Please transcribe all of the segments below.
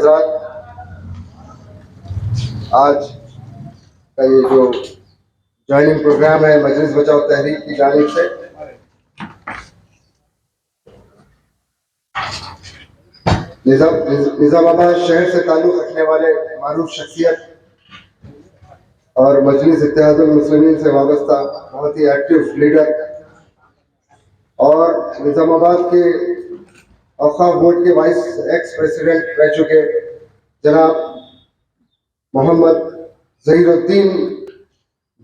हजरात, आज का ये जो ज्वाइनिंग प्रोग्राम है मजलिस बचाओ तहरीक की जानिब से, निज़ामाबाद शहर से ताल्लुक़ रखने वाले मारूफ शख्सियत और मजलिस इत्तेहादुल मुस्लिमीन से वाबस्ता बहुत ही एक्टिव लीडर और निज़ामाबाद के औक़ाफ़ बोर्ड के वाइस एक्स प्रेसिडेंट रह चुके जनाब मोहम्मद ज़हीरुद्दीन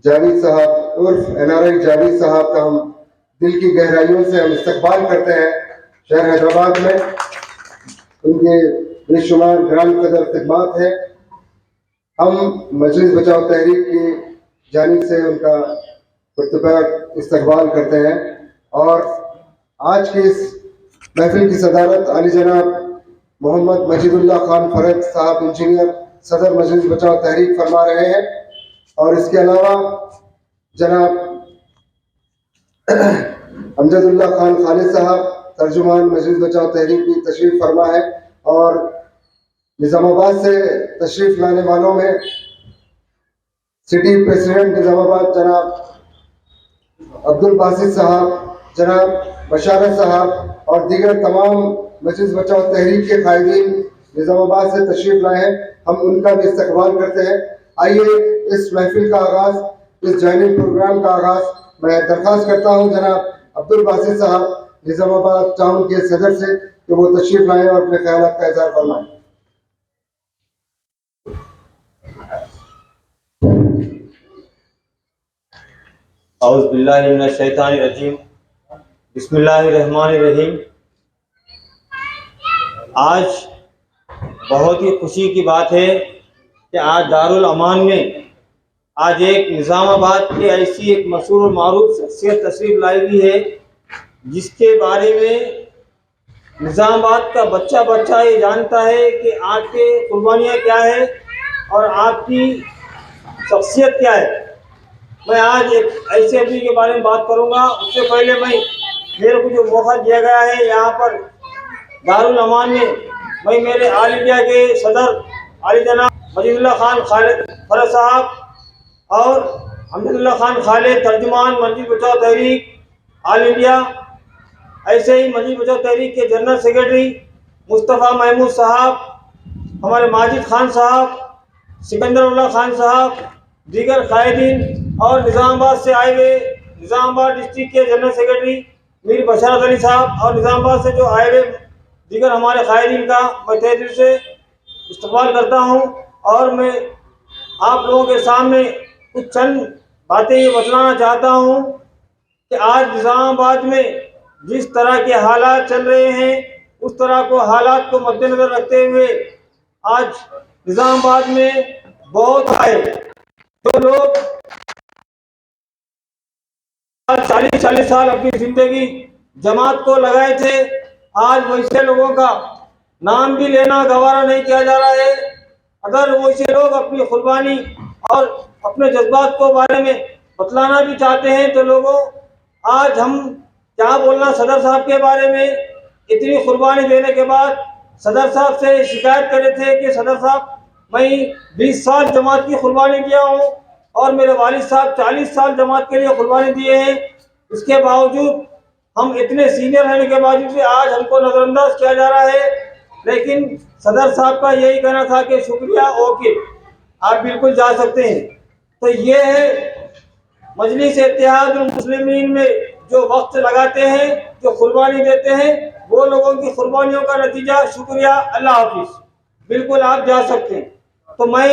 जावेद साहब उर्फ NRI जावेद साहब का हम दिल की गहराइयों से हम इस्तकबाल करते हैं शहर हैदराबाद में। उनके बेशुमार ग्राम कदर खिदमात है। हम मजलिस बचाओ तहरीक की जानिब से उनका पुरतपाक इस्तकबाल करते हैं और आज की इस महफिल की सदारत आली जनाब मोहम्मद मजीदुल्लाह खान फरद साहब इंजीनियर सदर मजलिस बचाओ तहरीक फरमा रहे हैं और इसके अलावा जनाब अमजदुल्लाह खान खालिद साहब तर्जुमान मजलिस बचाओ तहरीक की तशरीफ फरमा है और निज़ामाबाद से तशरीफ लाने वालों में सिटी प्रेसिडेंट निज़ामाबाद जनाब अब्दुल बासित साहब, जनाब बशारत साहब और दीगर तमाम मजलिस बचाओ तहरीक के कायदीन निज़ामाबाद से तशरीफ लाए हैं। हम उनका भी इस्तकबाल करते हैं। आइए इस महफिल का आगाज़, इस ज्वाइनिंग प्रोग्राम का आगाज़ मैं दरख्वास्त करता हूँ जनाब अब्दुल बासित साहब निज़ामाबाद टाउन के सदर से कि वो तशरीफ लाएँ और अपने ख्यालात का इज़हार फरमाएँ। औज़ु बिल्लाहि मिनश शैतानिर रजीम, बिस्मिल्लाहिर रहमानिर रहीम। आज बहुत ही खुशी की बात है कि आज दारुल अमान में आज एक निज़ामाबाद की ऐसी एक मशहूर और मारूफ शख्सियत तशरीफ लाई हुई है जिसके बारे में निज़ामाबाद का बच्चा बच्चा ये जानता है कि आपके कुर्बानियाँ क्या है और आपकी शख्सियत क्या है। मैं आज एक ऐसे आदमी के बारे में बात करूंगा। उससे पहले मेरे को जो मौका दिया गया है यहाँ पर दारुल अमान में, मैं मेरे ऑल इंडिया के सदर आली जनाब मजीदुल्लाह खान खालिद फरद साहब और अमजदुल्लाह खान खालिद तर्जुमान मजलिस बचाओ तहरीक ऑल इंडिया, ऐसे ही मजलिस बचाओ तहरीक के जनरल सेक्रेटरी मुस्तफ़ा महमूद साहब, हमारे माजिद खान साहब, सिकंदरुल्लाह खान साहब, दीगर कायदीन और निज़ामाबाद से आए हुए निज़ामाबाद डिस्ट्रिक्ट के जनरल सेक्रेटरी मीर बशारत अली साहब और निज़ामाबाद से जो आए हुए दीगर हमारे कायदीन का मैं तहे दिल से इस्तकबाल करता हूँ। और मैं आप लोगों के सामने कुछ चंद बातें ये बतलाना चाहता हूँ कि आज निज़ामाबाद में जिस तरह के हालात चल रहे हैं उस तरह को हालात को मद्देनजर रखते हुए आज निज़ामाबाद में बहुत आए जो लोग 40-40 साल अपनी जिंदगी जमात को लगाए थे, आज वैसे लोगों का नाम भी लेना गवारा नहीं किया जा रहा है। अगर वैसे लोग अपनी कुर्बानी और अपने जज्बात को बारे में बतलाना भी चाहते हैं तो लोगों, आज हम क्या बोलना सदर साहब के बारे में। इतनी कुर्बानी देने के बाद सदर साहब से शिकायत करे थे कि सदर साहब मैं 20 साल जमात की कुर्बानी दिया हूँ और मेरे वालिद साहब 40 साल जमात के लिए कुर्बानी दिए हैं। इसके बावजूद हम इतने सीनियर रहने के बावजूद भी आज हमको नज़रअंदाज किया जा रहा है। लेकिन सदर साहब का यही कहना था कि शुक्रिया, ओके, आप बिल्कुल जा सकते हैं। तो ये है मजलिस इत्तेहादुल मुस्लिमीन में जो वक्त लगाते हैं, जो कुर्बानी देते हैं, वो लोगों की कुर्बानियों का नतीजा। शुक्रिया, अल्लाह हाफिज, बिल्कुल आप जा सकते हैं। तो मैं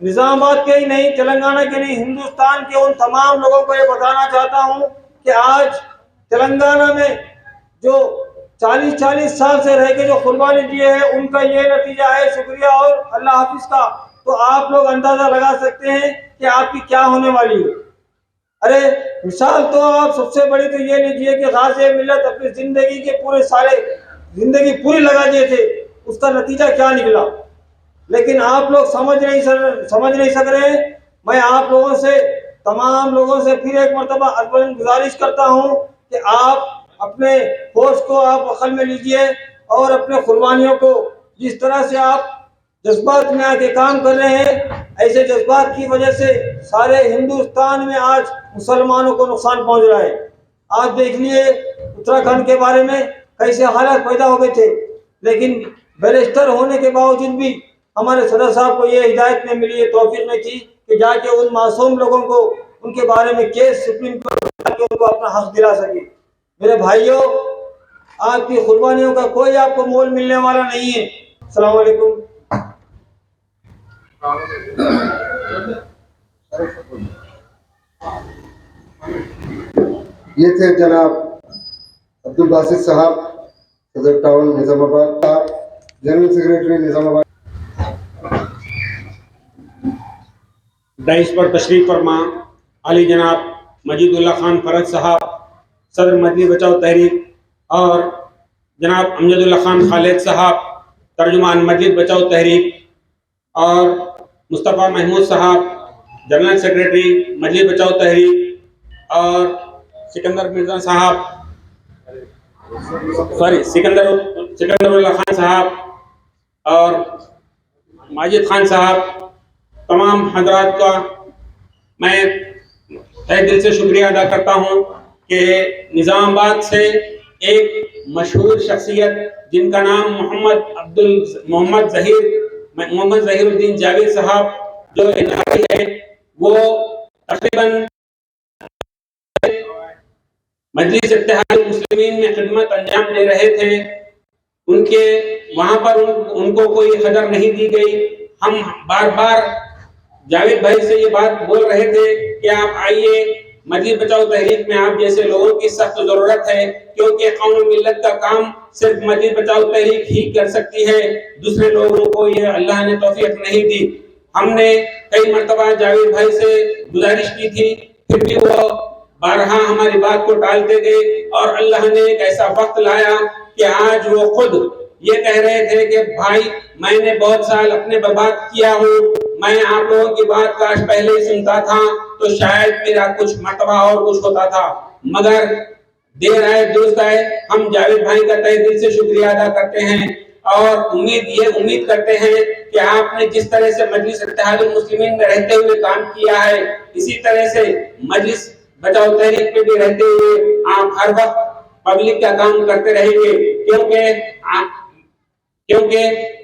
निज़ामाबाद के ही नहीं, तेलंगाना के नहीं, हिंदुस्तान के उन तमाम लोगों को ये बताना चाहता हूँ कि आज तेलंगाना में जो 40-40 साल से रह के जो कुर्बानी दिए हैं उनका ये नतीजा है। शुक्रिया और अल्लाह हाफिज का। तो आप लोग अंदाज़ा लगा सकते हैं कि आपकी क्या होने वाली है। अरे मिसाल तो आप सबसे बड़ी तो ये लीजिए कि गाज़ी मिल्लत अपनी ज़िंदगी के पूरे सारे ज़िंदगी पूरी लगा दिए थे, उसका नतीजा क्या निकला। लेकिन आप लोग समझ नहीं सक रहे। मैं आप लोगों से, तमाम लोगों से फिर एक मरतबा गुजारिश करता हूँ कि आप अपने होश को आप अकल में लीजिए और अपने कुर्बानियों को जिस तरह से आप जज्बात में आके काम कर रहे हैं। ऐसे जज्बात की वजह से सारे हिंदुस्तान में आज मुसलमानों को नुकसान पहुंच रहा है। आप देख लिए उत्तराखंड के बारे में कैसे हालात पैदा हो गए थे, लेकिन बैरिस्टर होने के बावजूद भी हमारे सदर साहब को ये हिदायत नहीं मिली, ये तौफीक नहीं थी कि जाके उन मासूम लोगों को उनके बारे में केस सुप्रीम कोर्ट में जाके उनको अपना हक दिला सके। मेरे भाइयों, आपकी कुर्बानियों का कोई आपको मोल मिलने वाला नहीं है। अस्सलाम वालेकुम। ये थे जनाब अब्दुल बासित साहब, सदर town Nizamabad, general secretary Nizamabad. Daesh पर तशरीफ फरमा अली जनाब मजीदुल्लाह खान फरज साहब, सदर मजलिस बचाओ तहरीक, और जनाब अमजदुल्लाह खान खालिद साहब, तर्जुमान मजलिस बचाओ तहरीक, और मुस्तफ़ा महमूद साहब, जनरल सेक्रेटरी मजलिस बचाओ तहरीक, और सिकंदर मिर्जा साहब, सिकंदरुल्लाह खान साहब, और माजिद खान साहब, तमाम हजरात का मैं तहे दिल से शुक्रिया अदा करता हूँ कि निज़ामाबाद से एक मशहूर शख्सियत जिनका नाम मोहम्मद ज़हीरुद्दीन जावेद साहब जो एनआरआई है, वो तकरीबन मजलिस इत्तेहादुल मुस्लिमीन में खिदमत अंजाम दे रहे थे। उनके वहां पर उनको कोई कदर नहीं दी गई। हम बार बार जावेद भाई से ये बात बोल रहे थे कि आप आइए, मजलिस बचाओ तहरीक में आप जैसे लोगों की सख्त जरूरत है, क्योंकि कौम मिल्लत का काम सिर्फ मजलिस बचाओ तहरीक ही कर सकती है, दूसरे लोगों को ये अल्लाह ने तौफीक नहीं दी। हमने कई मर्तबा जावेद भाई से गुजारिश की थी, फिर भी वो बारहा हमारी बात को टालते गए, और अल्लाह ने एक ऐसा वक्त लाया कि आज वो खुद ये कह रहे थे कि भाई मैंने बहुत साल अपने बर्बाद किया हूँ, मैं आप लोगों की बात काश पहले ही सुनता था तो शायद मेरा कुछ मर्तबा और कुछ होता था, मगर देर आए दुरुस्त आए। हम जावेद भाई का तहे दिल से शुक्रिया अदा करते हैं और उम्मीद करते हैं कि आपने जिस तरह से मजलिस इत्तेहादुल मुस्लिमीन में रहते हुए काम किया है, इसी तरह से मजलिस बचाओ तहरीक में भी रहते हुए आप हर वक्त पब्लिक का काम करते रहेंगे, क्योंकि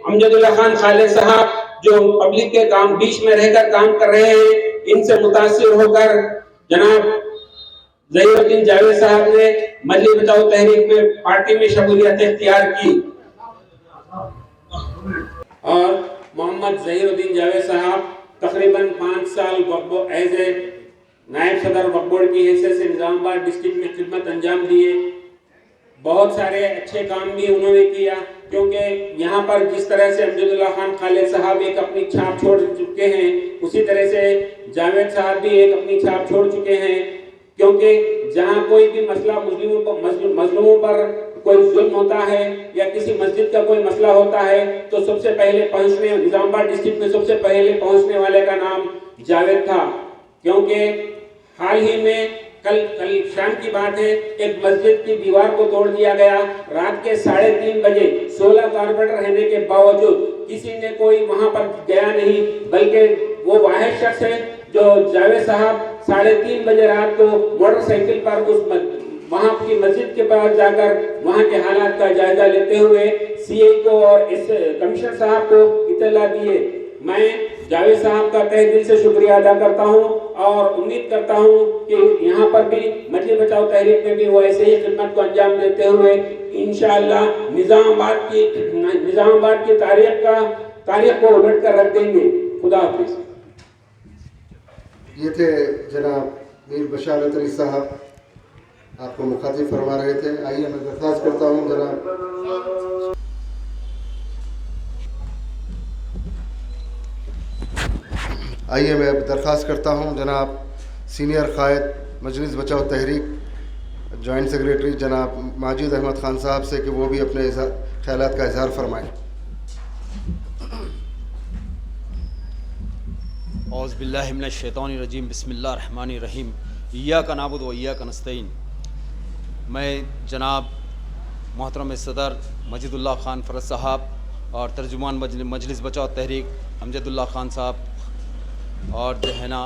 अमजदुल्लाह खान खालिद साहब जो पब्लिक के काम बीच में रहकर काम कर रहे हैं, इनसे मुतासिर होकर जनाब ज़हीरुद्दीन जावेद साहब ने मजलिस बचाओ तहरीक में पार्टी में शमूलियत इख्तियार की, और मोहम्मद ज़हीरुद्दीन जावेद साहब तकरीबन 5 साल एज ए नायब सदर वक्फ बोर्ड की हैसियत से निज़ामाबाद डिस्ट्रिक्ट में खिदमत अंजाम दिए। बहुत सारे अच्छे काम भी उन्होंने किया, क्योंकि यहाँ पर जिस तरह से अमजदुल्लाह खान खालिद साहब एक अपनी छाप छोड़ चुके हैं, उसी तरह से जावेद साहब भी एक अपनी छाप छोड़ चुके हैं, क्योंकि जहाँ कोई भी मसला मजलूमों पर कोई जुल्म होता है या किसी मस्जिद का कोई मसला होता है, तो सबसे पहले पहुँचने निज़ामाबाद डिस्ट्रिक्ट में सबसे पहले पहुँचने वाले का नाम जावेद था। क्योंकि हाल ही में कल शाम की बात है, एक मस्जिद की दीवार को तोड़ दिया गया रात के 3:30 बजे। 16 कारपेंटर रहने के बावजूद किसी ने कोई वहां पर गया नहीं, बल्कि वो वाहिद शख्स है जो जावेद साहब 3:30 बजे रात को मोटरसाइकिल पर उस वहां की मस्जिद के पास जाकर वहां के हालात का जायजा लेते हुए सीए को और इस कमिश्नर साहब को इत्तला दिए। मैं जावेद साहब का तहे दिल से शुक्रिया अदा करता हूं और उम्मीद करता हूं कि यहाँ पर भी मजलिस बचाओ तहरीक में भी वो ऐसे ही खिदमत को अंजाम देते हुए इंशाअल्लाह निज़ामाबाद की तारीख को उलट कर रख देंगे। खुदा हाफिज। ये थे जनाब मीर बशारत अली साहब, आपको मुखातिब फरमा रहे थे। आइए मैं दरख्वास्त करता हूँ जनाब आइए मैं दरख्वास्त करता हूँ जनाब सीनियर कायद मजलिस बचाओ तहरीक जॉइंट सेक्रेटरी जनाब माजिद अहमद खान साहब से कि वो भी अपने ख्यालात का इजहार फरमाएँ। औज़ बिल्लाहि मिनश शैतानिर रजीम, बिस्मिल्लाहिर रहमानिर रहीम, इय्याका नअबुदु व इय्याका नस्तईन। मैं जनाब मोहतरम सदर मजीदुल्लाह खान फरज साहब और तर्जुमान मजलिस बचाओ तहरीक अमजदुल्ला ख़ान साहब, और जो है ना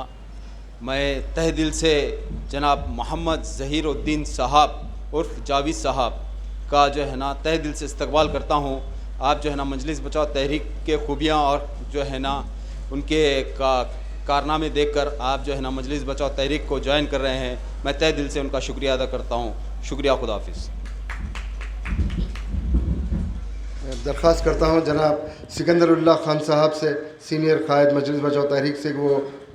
मैं तहे दिल से जनाब मोहम्मद ज़हीरुद्दीन साहब उर्फ़ जावेद साहब का जो है ना तहे दिल से इस्तकबाल करता हूँ। आप जो है ना मजलिस बचाओ तहरीक के खूबियाँ और जो है ना उनके कारनामे देखकर आप जो है ना मजलिस बचाओ तहरीक को ज्वाइन कर रहे हैं। मैं तहे दिल से उनका शुक्रिया अदा करता हूँ। शुक्रिया, खुदा हाफिज़। दरख्वास्त करता हूँ जनाब सिकंदरुल्लाह खान साहब से, सीनियर कायद मजलिस बचाओ तहरीक से, वो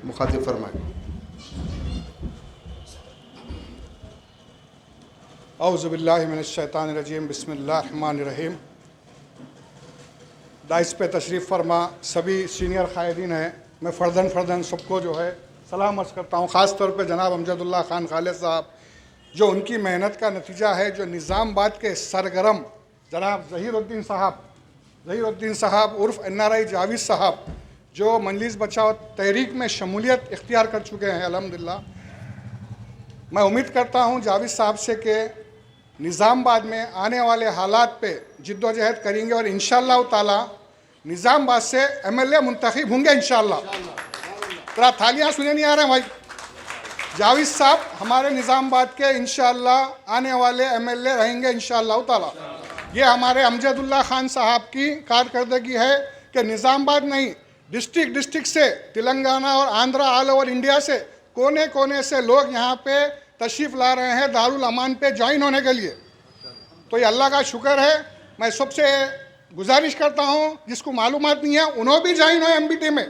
मुखातिब फरमाएँ। औज़ुबिल्लाहि मिनश्शैतानिर्रजीम, बिस्मिल्लाहिर्रहमानिर्रहीम। दाइस पे तशरीफ़ फरमा सभी सीनियर कायदीन हैं, मैं फ़र्दन सबको जो है सलाम अर्ज़ करता हूँ। ख़ास तौर पे जनाब अमजदुल्ला ख़ान खालिद साहब, जो उनकी मेहनत का नतीजा है, जो निज़ामबाद के सरगर्म जनाब ज़हीरुद्दीन साहब उर्फ़ NRI जावेद साहब, जो मजलिस बचाओ तहरीक में शमूलियत इख्तियार कर चुके हैं अल्हम्दुलिल्लाह। मैं उम्मीद करता हूँ जावेद साहब से कि निज़ामबाद में आने वाले हालात पे जिद्दोजहद करेंगे और इंशाअल्लाह ताला निज़ामबाद से MLA मुंतखब होंगे इंशाअल्लाह। तेरा थालियाँ सुने नहीं आ रहे हैं भाई। जावेद साहब हमारे निज़ामबाद के इंशाअल्लाह आने वाले MLA रहेंगे इंशाअल्लाह ताला। ये हमारे अमजदुल्ला खान साहब की कारकर्दगी है कि निज़ामबाद नहीं, डिस्ट्रिक्ट से तेलंगाना और आंध्रा ऑल ओवर इंडिया से कोने कोने से लोग यहाँ पे तशरीफ़ ला रहे हैं दारुल अमान पे ज्वाइन होने के लिए। तो ये अल्लाह का शुक्र है। मैं सबसे गुजारिश करता हूँ जिसको मालूमात नहीं है उन्होंने भी ज्वाइन हो MBT में।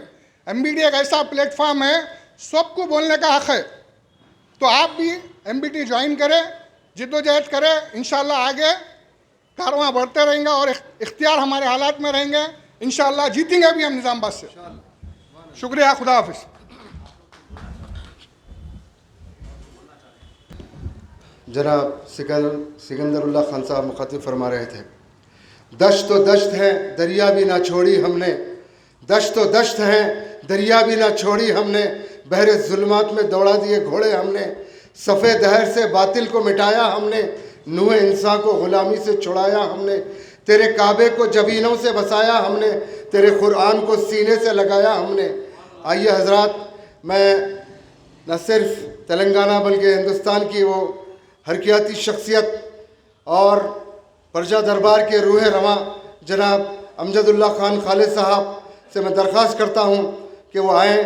MBT एक ऐसा प्लेटफॉर्म है, सबको बोलने का हक़ है। तो आप भी MBT ज्वाइन करें, जिद्दोजहद करें, इंशाअल्लाह आगे कारवां बढ़ते रहेंगे और इख्तियार हमारे हालात में रहेंगे। इंशाअल्लाह जीतेंगे भी हम निज़ामबाद से। शुक्रिया, खुदा हाफिज़। जनाब सिकंदरुल्लाह खान साहब मुखातिब फरमा रहे थे, दश्त तो दश्त है दरिया भी ना छोड़ी हमने, दश्त तो दश्त है दरिया भी ना छोड़ी हमने, बहरे जुल्मात में दौड़ा दिए घोड़े हमने, सफ़े दहर से बातिल को मिटाया हमने, नूह इंसान को ग़ुलामी से छुड़ाया हमने, तेरे काबे को जबीनों से बसाया हमने, तेरे कुरान को सीने से लगाया हमने। आइए हजरात, मैं न सिर्फ तेलंगाना बल्कि हिंदुस्तान की वो हरकियाती शख्सियत और प्रजा दरबार के रूह रवां जनाब अमजदुल्ला खान खालिद साहब से मैं दरख्वास्त करता हूँ कि वो आएँ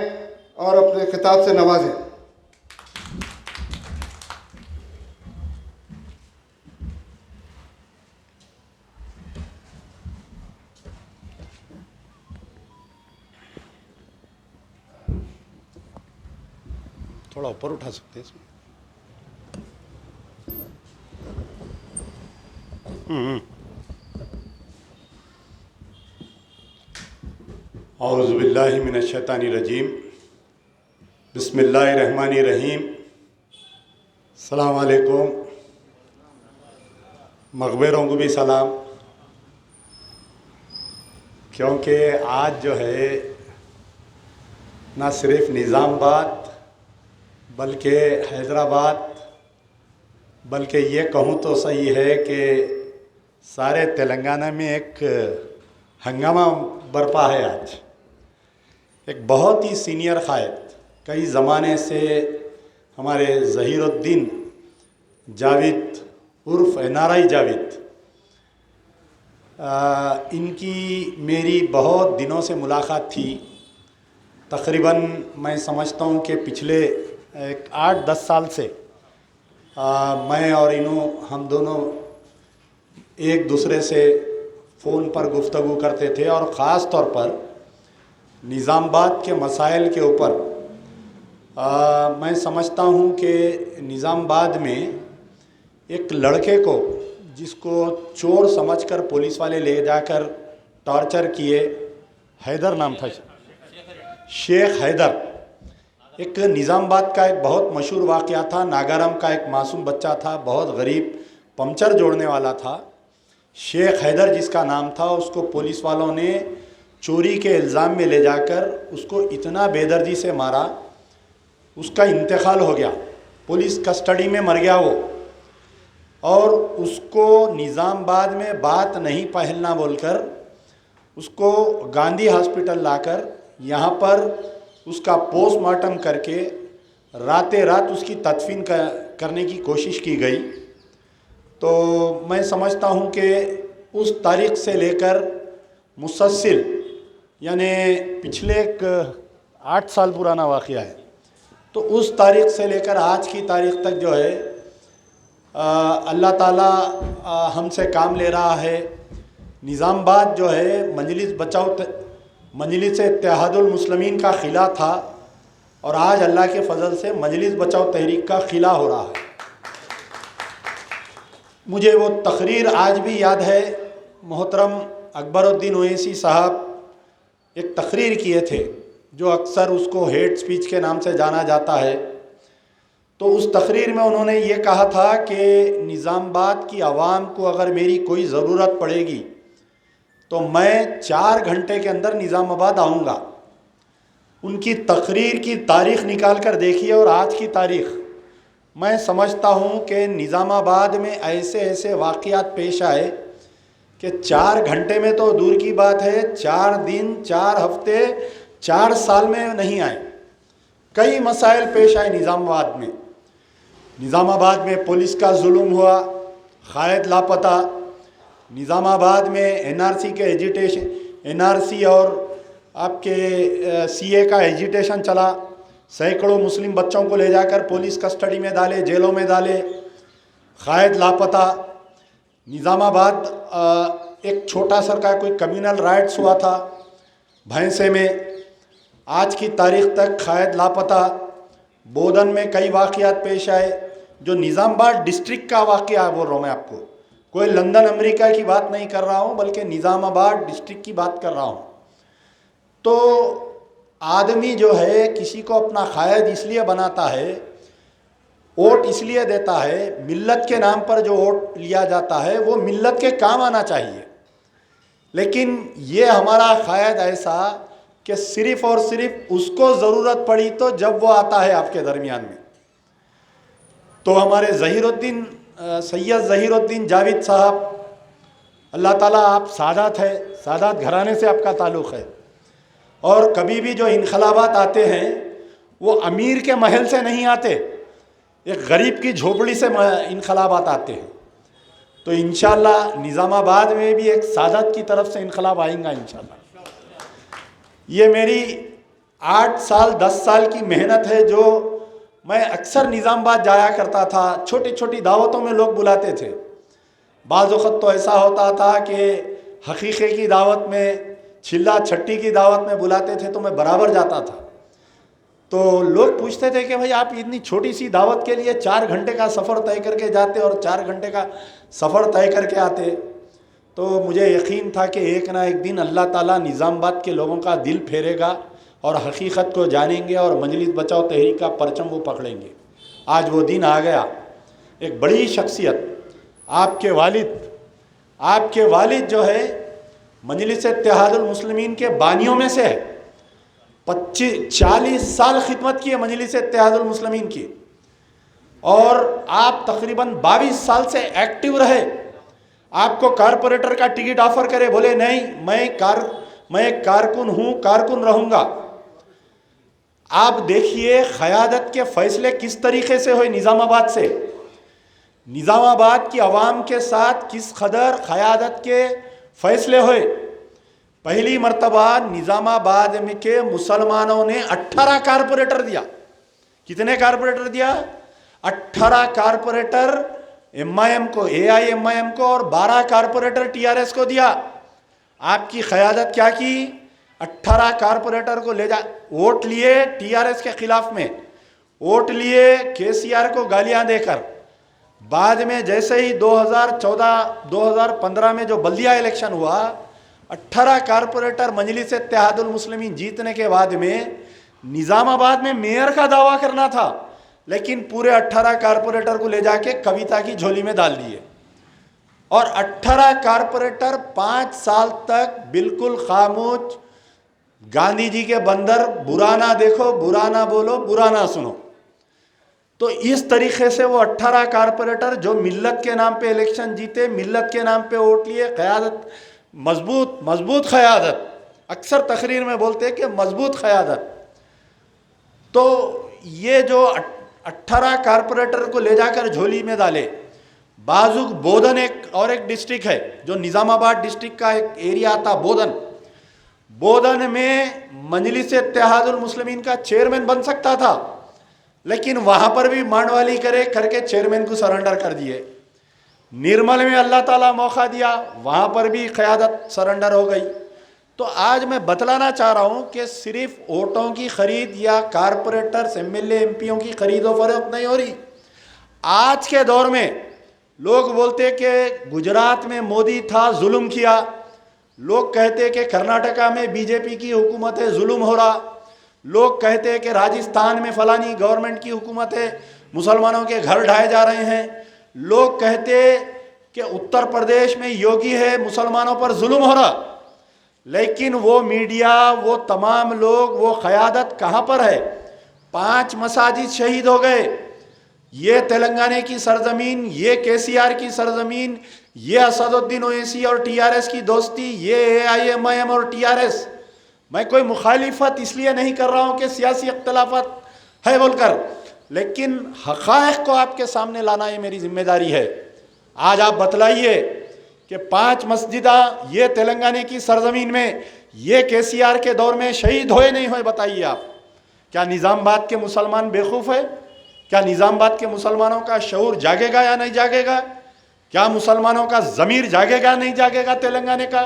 और अपने खिताब से नवाजें। थोड़ा ऊपर उठा सकते हैं इसमें। औज़ुबिल्लाहि मिनश्शैतानिर्रजीम, बिस्मिल्लाहिर्रहमानिर्रहीम। अस्सलाम वालेकुम। मक़बरों को भी सलाम, क्योंकि आज जो है ना सिर्फ निज़ामबाद बल्कि हैदराबाद, बल्कि ये कहूँ तो सही है कि सारे तेलंगाना में एक हंगामा बरपा है। आज एक बहुत ही सीनियर कायद, कई ज़माने से हमारे ज़हीरुद्दीन जावेद उर्फ़ NRI जावेद, इनकी मेरी बहुत दिनों से मुलाकात थी। तकरीबन मैं समझता हूँ कि पिछले 8-10 साल से मैं और हम दोनों एक दूसरे से फ़ोन पर गुफ्तगू करते थे और ख़ास तौर पर निज़ामबाद के मसाइल के ऊपर। मैं समझता हूँ कि निज़ामबाद में एक लड़के को, जिसको चोर समझकर पुलिस वाले ले जाकर टॉर्चर किए, हैदर नाम था, शेख हैदर, एक निज़ामबाद का एक बहुत मशहूर वाक़या था। नागारम का एक मासूम बच्चा था, बहुत गरीब, पंचर जोड़ने वाला था। शेख हैदर जिसका नाम था, उसको पुलिस वालों ने चोरी के इल्ज़ाम में ले जाकर उसको इतना बेदर्दी से मारा, उसका इंतकाल हो गया, पुलिस कस्टडी में मर गया वो। और उसको निज़ामबाद में बात नहीं फैलना बोलकर उसको गांधी हॉस्पिटल लाकर यहाँ पर उसका पोस्टमार्टम करके राते रात उसकी तदफीन करने की कोशिश की गई। तो मैं समझता हूँ कि उस तारीख़ से लेकर मुसलसल यानी पिछले 8 साल पुराना वाक़या है, तो उस तारीख़ से लेकर आज की तारीख़ तक जो है अल्लाह ताला हमसे काम ले रहा है। निज़ामाबाद जो है मजलिस इत्तेहादुल मुस्लिमीन का ख़िला था और आज अल्लाह के फ़ज़ल से मजलिस बचाओ तहरीक का ख़िला हो रहा है। मुझे वो तकरीर आज भी याद है, मोहतरम अकबरुद्दीन ओवैसी साहब एक तकरीर किए थे जो अक्सर उसको हेट स्पीच के नाम से जाना जाता है। तो उस तकरीर में उन्होंने ये कहा था कि निज़ामाबाद की आवाम को अगर मेरी कोई ज़रूरत पड़ेगी तो मैं 4 घंटे के अंदर निज़ामाबाद आऊँगा। उनकी तकरीर की तारीख़ निकाल कर देखिए और आज की तारीख़, मैं समझता हूँ कि निज़ामाबाद में ऐसे ऐसे वाक़यात पेश आए कि 4 घंटे में तो दूर की बात है, 4 दिन 4 हफ्ते 4 साल में नहीं आए। कई मसाइल पेश आए निज़ामाबाद में। निज़ामाबाद में पुलिस का जुल्म हुआ, क़ायद लापता। निज़ामाबाद में एनआरसी के एजिटेशन, एनआरसी और आपके सीए का एजिटेशन चला। सैकड़ों मुस्लिम बच्चों को ले जाकर पुलिस कस्टडी में डाले, जेलों में डाले, क़ायद लापता। निज़ामाबाद एक छोटा सा का कोई कम्युनल राइट्स हुआ था भैंसे में, आज की तारीख़ तक क़ायद लापता। बोधन में कई वाक़यात पेश आए, जो निज़ामाबाद डिस्ट्रिक्ट का वाक़या बोल रहा हूँ मैं आपको, कोई लंदन अमेरिका की बात नहीं कर रहा हूँ, बल्कि निज़ामाबाद डिस्ट्रिक्ट की बात कर रहा हूँ। तो आदमी जो है किसी को अपना क़ायद इसलिए बनाता है, वोट इसलिए देता है, मिल्लत के नाम पर जो वोट लिया जाता है वो मिल्लत के काम आना चाहिए। लेकिन ये हमारा क़ायद ऐसा कि सिर्फ़ और सिर्फ उसको ज़रूरत पड़ी तो जब वो आता है आपके दरमियान में। तो हमारे सैयद ज़हीरुद्दीन जावेद साहब, अल्लाह ताला, आप सादात है, सादात घराने से आपका ताल्लुक़ है, और कभी भी जो इनकलाबात आते हैं वो अमीर के महल से नहीं आते, एक गरीब की झोपड़ी से इनकलाबात आते हैं। तो इंशाअल्लाह निज़ामाबाद में भी एक सादात की तरफ से इनकलाब आएगा इंशाअल्लाह। ये मेरी 8 साल 10 साल की मेहनत है, जो मैं अक्सर निज़ामाबाद जाया करता था। छोटी छोटी दावतों में लोग बुलाते थे। बाज़ वक़्त तो ऐसा होता था कि हकीक़े की दावत में, छिल्ला छट्टी की दावत में बुलाते थे तो मैं बराबर जाता था। तो लोग पूछते थे कि भाई आप इतनी छोटी सी दावत के लिए 4 घंटे का सफ़र तय करके जाते और 4 घंटे का सफ़र तय करके आते। तो मुझे यकीन था कि एक ना एक दिन अल्लाह ताला निज़ामाबाद के लोगों का दिल फेरेगा और हकीकत को जानेंगे और मजलिस बचाओ तहरीक का परचम वो पकड़ेंगे। आज वो दिन आ गया। एक बड़ी शख्सियत, आपके वालिद जो है मजलिस इत्तेहादुल मुस्लिमीन के बानियों में से है। 40 साल खिदमत की है मजलिस इत्तेहादुल मुस्लिमीन की, और आप तकरीबन 22 साल से एक्टिव रहे। आपको कारपोरेटर का टिकट ऑफर करे, बोले नहीं, मैं एक कारकुन हूँ, कारकुन रहूँगा। आप देखिए क़यादत के फ़ैसले किस तरीक़े से हुए निज़ामाबाद से। निज़ामाबाद की आवाम के साथ किस कदर क़यादत के फ़ैसले हुए। पहली मर्तबा निज़ामाबाद में के मुसलमानों ने 18 कारपोरेटर दिया। कितने कारपोरेटर दिया? 18 कारपोरेटर MIM को, AIMIM को, और 12 कारपोरेटर TRS को दिया। आपकी क़यादत क्या की? 18 कारपोरेटर को ले जा, वोट लिए TRS के ख़िलाफ़ में, वोट लिए KCR को गालियां देकर। बाद में जैसे ही 2014-2015 में जो बल्दिया इलेक्शन हुआ, 18 कारपोरेटर मजलिस इत्तेहादुल मुस्लिमीन जीतने के बाद में निज़ामाबाद में मेयर का दावा करना था, लेकिन पूरे 18 कारपोरेटर को ले जाके कविता की झोली में डाल दिए। और 18 कारपोरेटर 5 साल तक बिल्कुल खामोश, गांधी जी के बंदर, बुरा ना देखो, बुरा ना बोलो, बुरा ना सुनो। तो इस तरीके से वो 18 कारपोरेटर जो मिल्लत के नाम पे इलेक्शन जीते, मिल्लत के नाम पे वोट लिए, क़यादत मजबूत मजबूत क़यादत, अक्सर तकरीर में बोलते हैं कि मजबूत क़यादत। तो ये जो 18 कारपोरेटर को ले जाकर झोली में डाले, बाजुक बोधन एक डिस्ट्रिक्ट है जो निज़ामाबाद डिस्ट्रिक्ट का एक एरिया आता, बोधन में मजलिस इत्तेहादुल मुस्लिमीन का चेयरमैन बन सकता था, लेकिन वहाँ पर भी मांडवाली करके चेयरमैन को सरेंडर कर दिए। निर्मल में अल्लाह ताला मौका दिया, वहाँ पर भी क़यादत सरेंडर हो गई। तो आज मैं बतलाना चाह रहा हूँ कि सिर्फ वोटों की खरीद या कारपोरेटर्स MLA MPओं की खरीद व फरोख्त नहीं हो रही। आज के दौर में लोग बोलते कि गुजरात में मोदी था, जुल्म किया। लोग कहते कि कर्नाटका में BJP की हुकूमत है, जुल्म हो रहा। लोग कहते हैं कि राजस्थान में फलानी गवर्नमेंट की हुकूमत है, मुसलमानों के घर ढाए जा रहे हैं। लोग कहते कि उत्तर प्रदेश में योगी है, मुसलमानों पर जुल्म हो रहा। लेकिन वो मीडिया, वो तमाम लोग, वो क़यादत कहाँ पर है? 5 मसाजिद शहीद हो गए। ये तेलंगाना की सरजमीन, ये KCR की सरजमीन, ये असदुद्दीन ओवैसी और TRS की दोस्ती, ये AIMIM और TRS। मैं कोई मुखालिफत इसलिए नहीं कर रहा हूँ कि सियासी इख्तलाफत है बोलकर, लेकिन हक़ाइक़ को आपके सामने लाना ये मेरी जिम्मेदारी है। आज आप बतलाइए कि 5 मस्जिदा ये तेलंगाना की सरजमीन में, ये KCR के दौर में शहीद हुए नहीं हुए, बताइए आप। क्या निज़ामाबाद के मुसलमान बेवकूफ़ है? क्या निज़ामाबाद के मुसलमानों का शऊर जागेगा या नहीं जागेगा? क्या मुसलमानों का ज़मीर जागेगा नहीं जागेगा तेलंगाना का?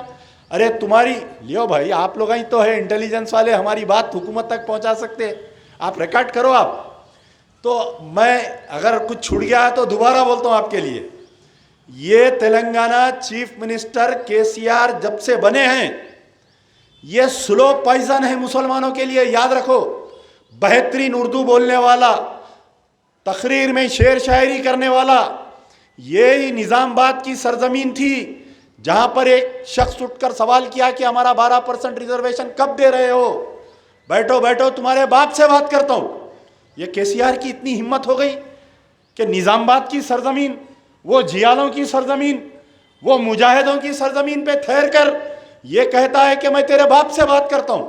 अरे तुम्हारी लियो भाई, आप लोग ही तो है इंटेलिजेंस वाले, हमारी बात हुकूमत तक पहुंचा सकते, आप रिकॉर्ड करो आप। तो मैं अगर कुछ छूट गया है तो दोबारा बोलता हूँ आपके लिए। ये तेलंगाना चीफ मिनिस्टर KCR जब से बने हैं, ये स्लो पॉइजन है मुसलमानों के लिए, याद रखो। बेहतरीन उर्दू बोलने वाला, तकरीर में शेर शायरी करने वाला, ये ही निज़ामाबाद की सरजमीन थी जहां पर एक शख्स उठकर सवाल किया कि हमारा 12% रिजर्वेशन कब दे रहे हो? बैठो बैठो, तुम्हारे बाप से बात करता हूं। ये KCR की इतनी हिम्मत हो गई कि निज़ामाबाद की सरजमीन, वो जियालों की सरजमीन, वो मुजाहिदों की सरजमीन पे ठहर कर ये कहता है कि मैं तेरे बाप से बात करता हूं।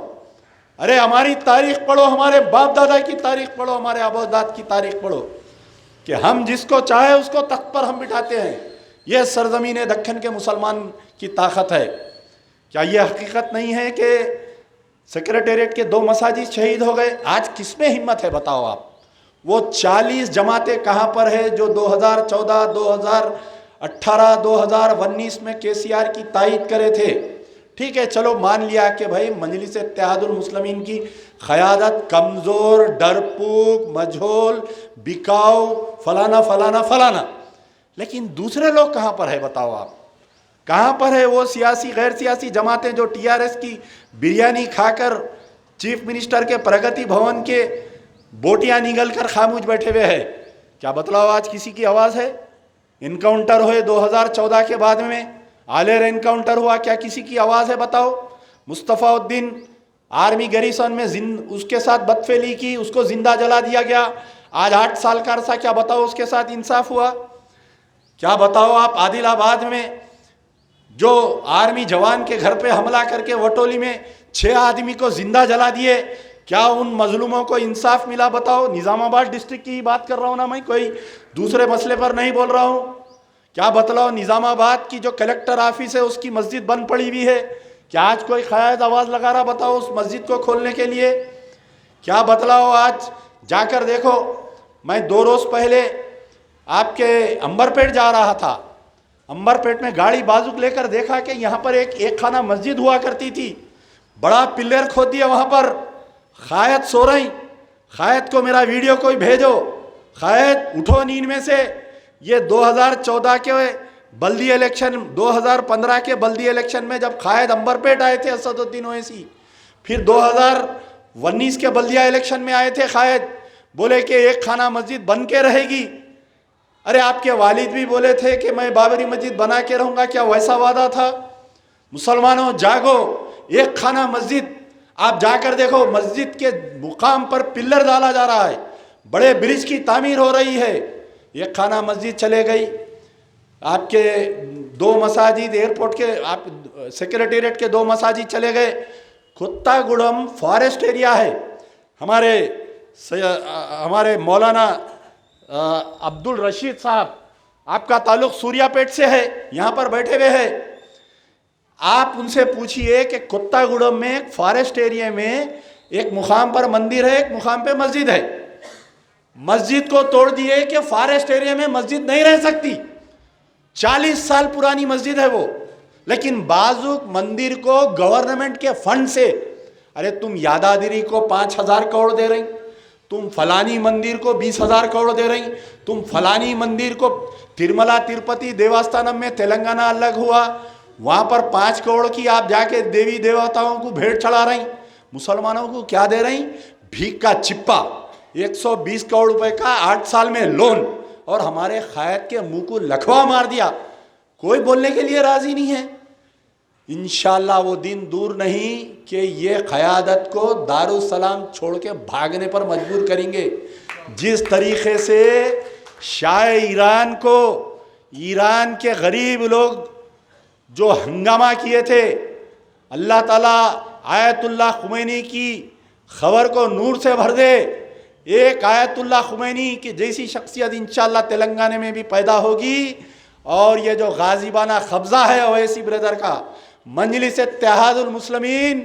अरे हमारी तारीख पढ़ो, हमारे बाप दादा की तारीख पढ़ो, हमारे अबोदाद की तारीख पढ़ो कि हम जिसको चाहे उसको तख्त पर हम बिठाते हैं। यह सरजमीन दक्कन के मुसलमान की ताकत है। क्या यह हकीकत नहीं है कि सेक्रेटेरिएट के 2 मसाजिद शहीद हो गए? आज किसमें हिम्मत है बताओ आप? वो 40 जमातें कहाँ पर है जो 2014, 2018, 2019 में KCR की तायद करे थे? ठीक है, चलो मान लिया कि भाई मजलिस इत्तेहादुल मुस्लिमीन की क़यादत कमज़ोर, डरपूक, मजहूल, बिकाऊ, फलाना फलाना फलाना, लेकिन दूसरे लोग कहाँ पर है बताओ आप? कहाँ पर है वो सियासी गैर सियासी जमातें जो TRS की बिरयानी खाकर चीफ मिनिस्टर के प्रगति भवन के बोटियाँ निगल कर खामोश बैठे हुए हैं? क्या बतलाओ आज किसी की आवाज़ है? इनकाउंटर हुए 2014 के बाद में, आलेर इनकाउंटर हुआ, क्या किसी की आवाज़ है बताओ? मुस्तफ़ाउद्दीन आर्मी गैरिसन में उसके साथ बदफेली की, उसको जिंदा जला दिया गया। आज 8 साल का अरसा, क्या बताओ उसके साथ इंसाफ हुआ? क्या बताओ आप आदिलाबाद में जो आर्मी जवान के घर पे हमला करके वटोली में 6 आदमी को जिंदा जला दिए, क्या उन मजलूमों को इंसाफ मिला बताओ? निज़ामाबाद डिस्ट्रिक्ट की बात कर रहा हूँ ना, मैं कोई दूसरे मसले पर नहीं बोल रहा हूँ। क्या बतलाओ निज़ामाबाद की जो कलेक्टर ऑफिस है उसकी मस्जिद बंद पड़ी हुई है, क्या आज कोई क़याद आवाज़ लगा रहा बताओ उस मस्जिद को खोलने के लिए? क्या बतलाओ आज जाकर देखो। मैं 2 रोज़ पहले आपके अंबरपेट जा रहा था, अंबरपेट में गाड़ी बाजुक लेकर देखा कि यहाँ पर एक खाना मस्जिद हुआ करती थी, बड़ा पिलर खोद दिया वहाँ पर। क़ायद सो रही, क़ायद को मेरा वीडियो कोई भेजो, क़ायद उठो नींद में से। ये 2014 के बल्दी इलेक्शन, 2015 के बल्दी इलेक्शन में जब क़ायद अंबरपेट आए थे असदुद्दीन ओवैसी, फिर 2019 के बल्दिया इलेक्शन में आए थे क़ायद, बोले कि एक खाना मस्जिद बन के रहेगी। अरे आपके वालिद भी बोले थे कि मैं बाबरी मस्जिद बना के रहूँगा, क्या वैसा वादा था? मुसलमानों जागो, एक खाना मस्जिद आप जाकर देखो, मस्जिद के मुकाम पर पिलर डाला जा रहा है, बड़े ब्रिज की तामीर हो रही है। एक खाना मस्जिद चले गई, आपके 2 मसाजिद एयरपोर्ट के, आप सेक्रेटेरिएट के 2 मसाजिद चले गए। कुत्तागुड़म फॉरेस्ट एरिया है। हमारे मौलाना अब्दुल रशीद साहब, आपका ताल्लुक सूर्यापेट से है, यहाँ पर बैठे हुए हैं। आप उनसे पूछिए कि कुत्तागुड़म में एक फॉरेस्ट एरिया में एक मुकाम पर मंदिर है, एक मुकाम पे मस्जिद है। मस्जिद को तोड़ दिए कि फॉरेस्ट एरिया में मस्जिद नहीं रह सकती। 40 साल पुरानी मस्जिद है वो, लेकिन बाजुक मंदिर को गवर्नमेंट के फंड से, अरे तुम यादागिरी को 5,000 करोड़ दे रही, तुम फलानी मंदिर को 20,000 करोड़ दे रही, तुम फलानी मंदिर को तिरुमला तिरुपति देवस्थानम में तेलंगाना अलग हुआ, वहाँ पर 5 करोड़ की आप जाके देवी देवताओं को भेंट चढ़ा रही। मुसलमानों को क्या दे रही? भीख का चिप्पा, 120 करोड़ रुपए का 8 साल में लोन, और हमारे कायद के मुंह को लखवा मार दिया। कोई बोलने के लिए राजी नहीं है। इंशाल्लाह वो दिन दूर नहीं कि ये क़यादत को दारुस्सलाम छोड़ के भागने पर मजबूर करेंगे। जिस तरीके से शाह ईरान को, ईरान के गरीब लोग जो हंगामा किए थे, अल्लाह ताला आयतुल्लाह खुमैनी की खबर को नूर से भर दे। एक आयतुल्लाह खुमैनी की जैसी शख्सियत इंशाल्लाह तेलंगाना में भी पैदा होगी, और ये जो गाजिबाना कब्जा है ओवैसी ब्रदर का, मजलिस इत्तेहादुल मुस्लिमीन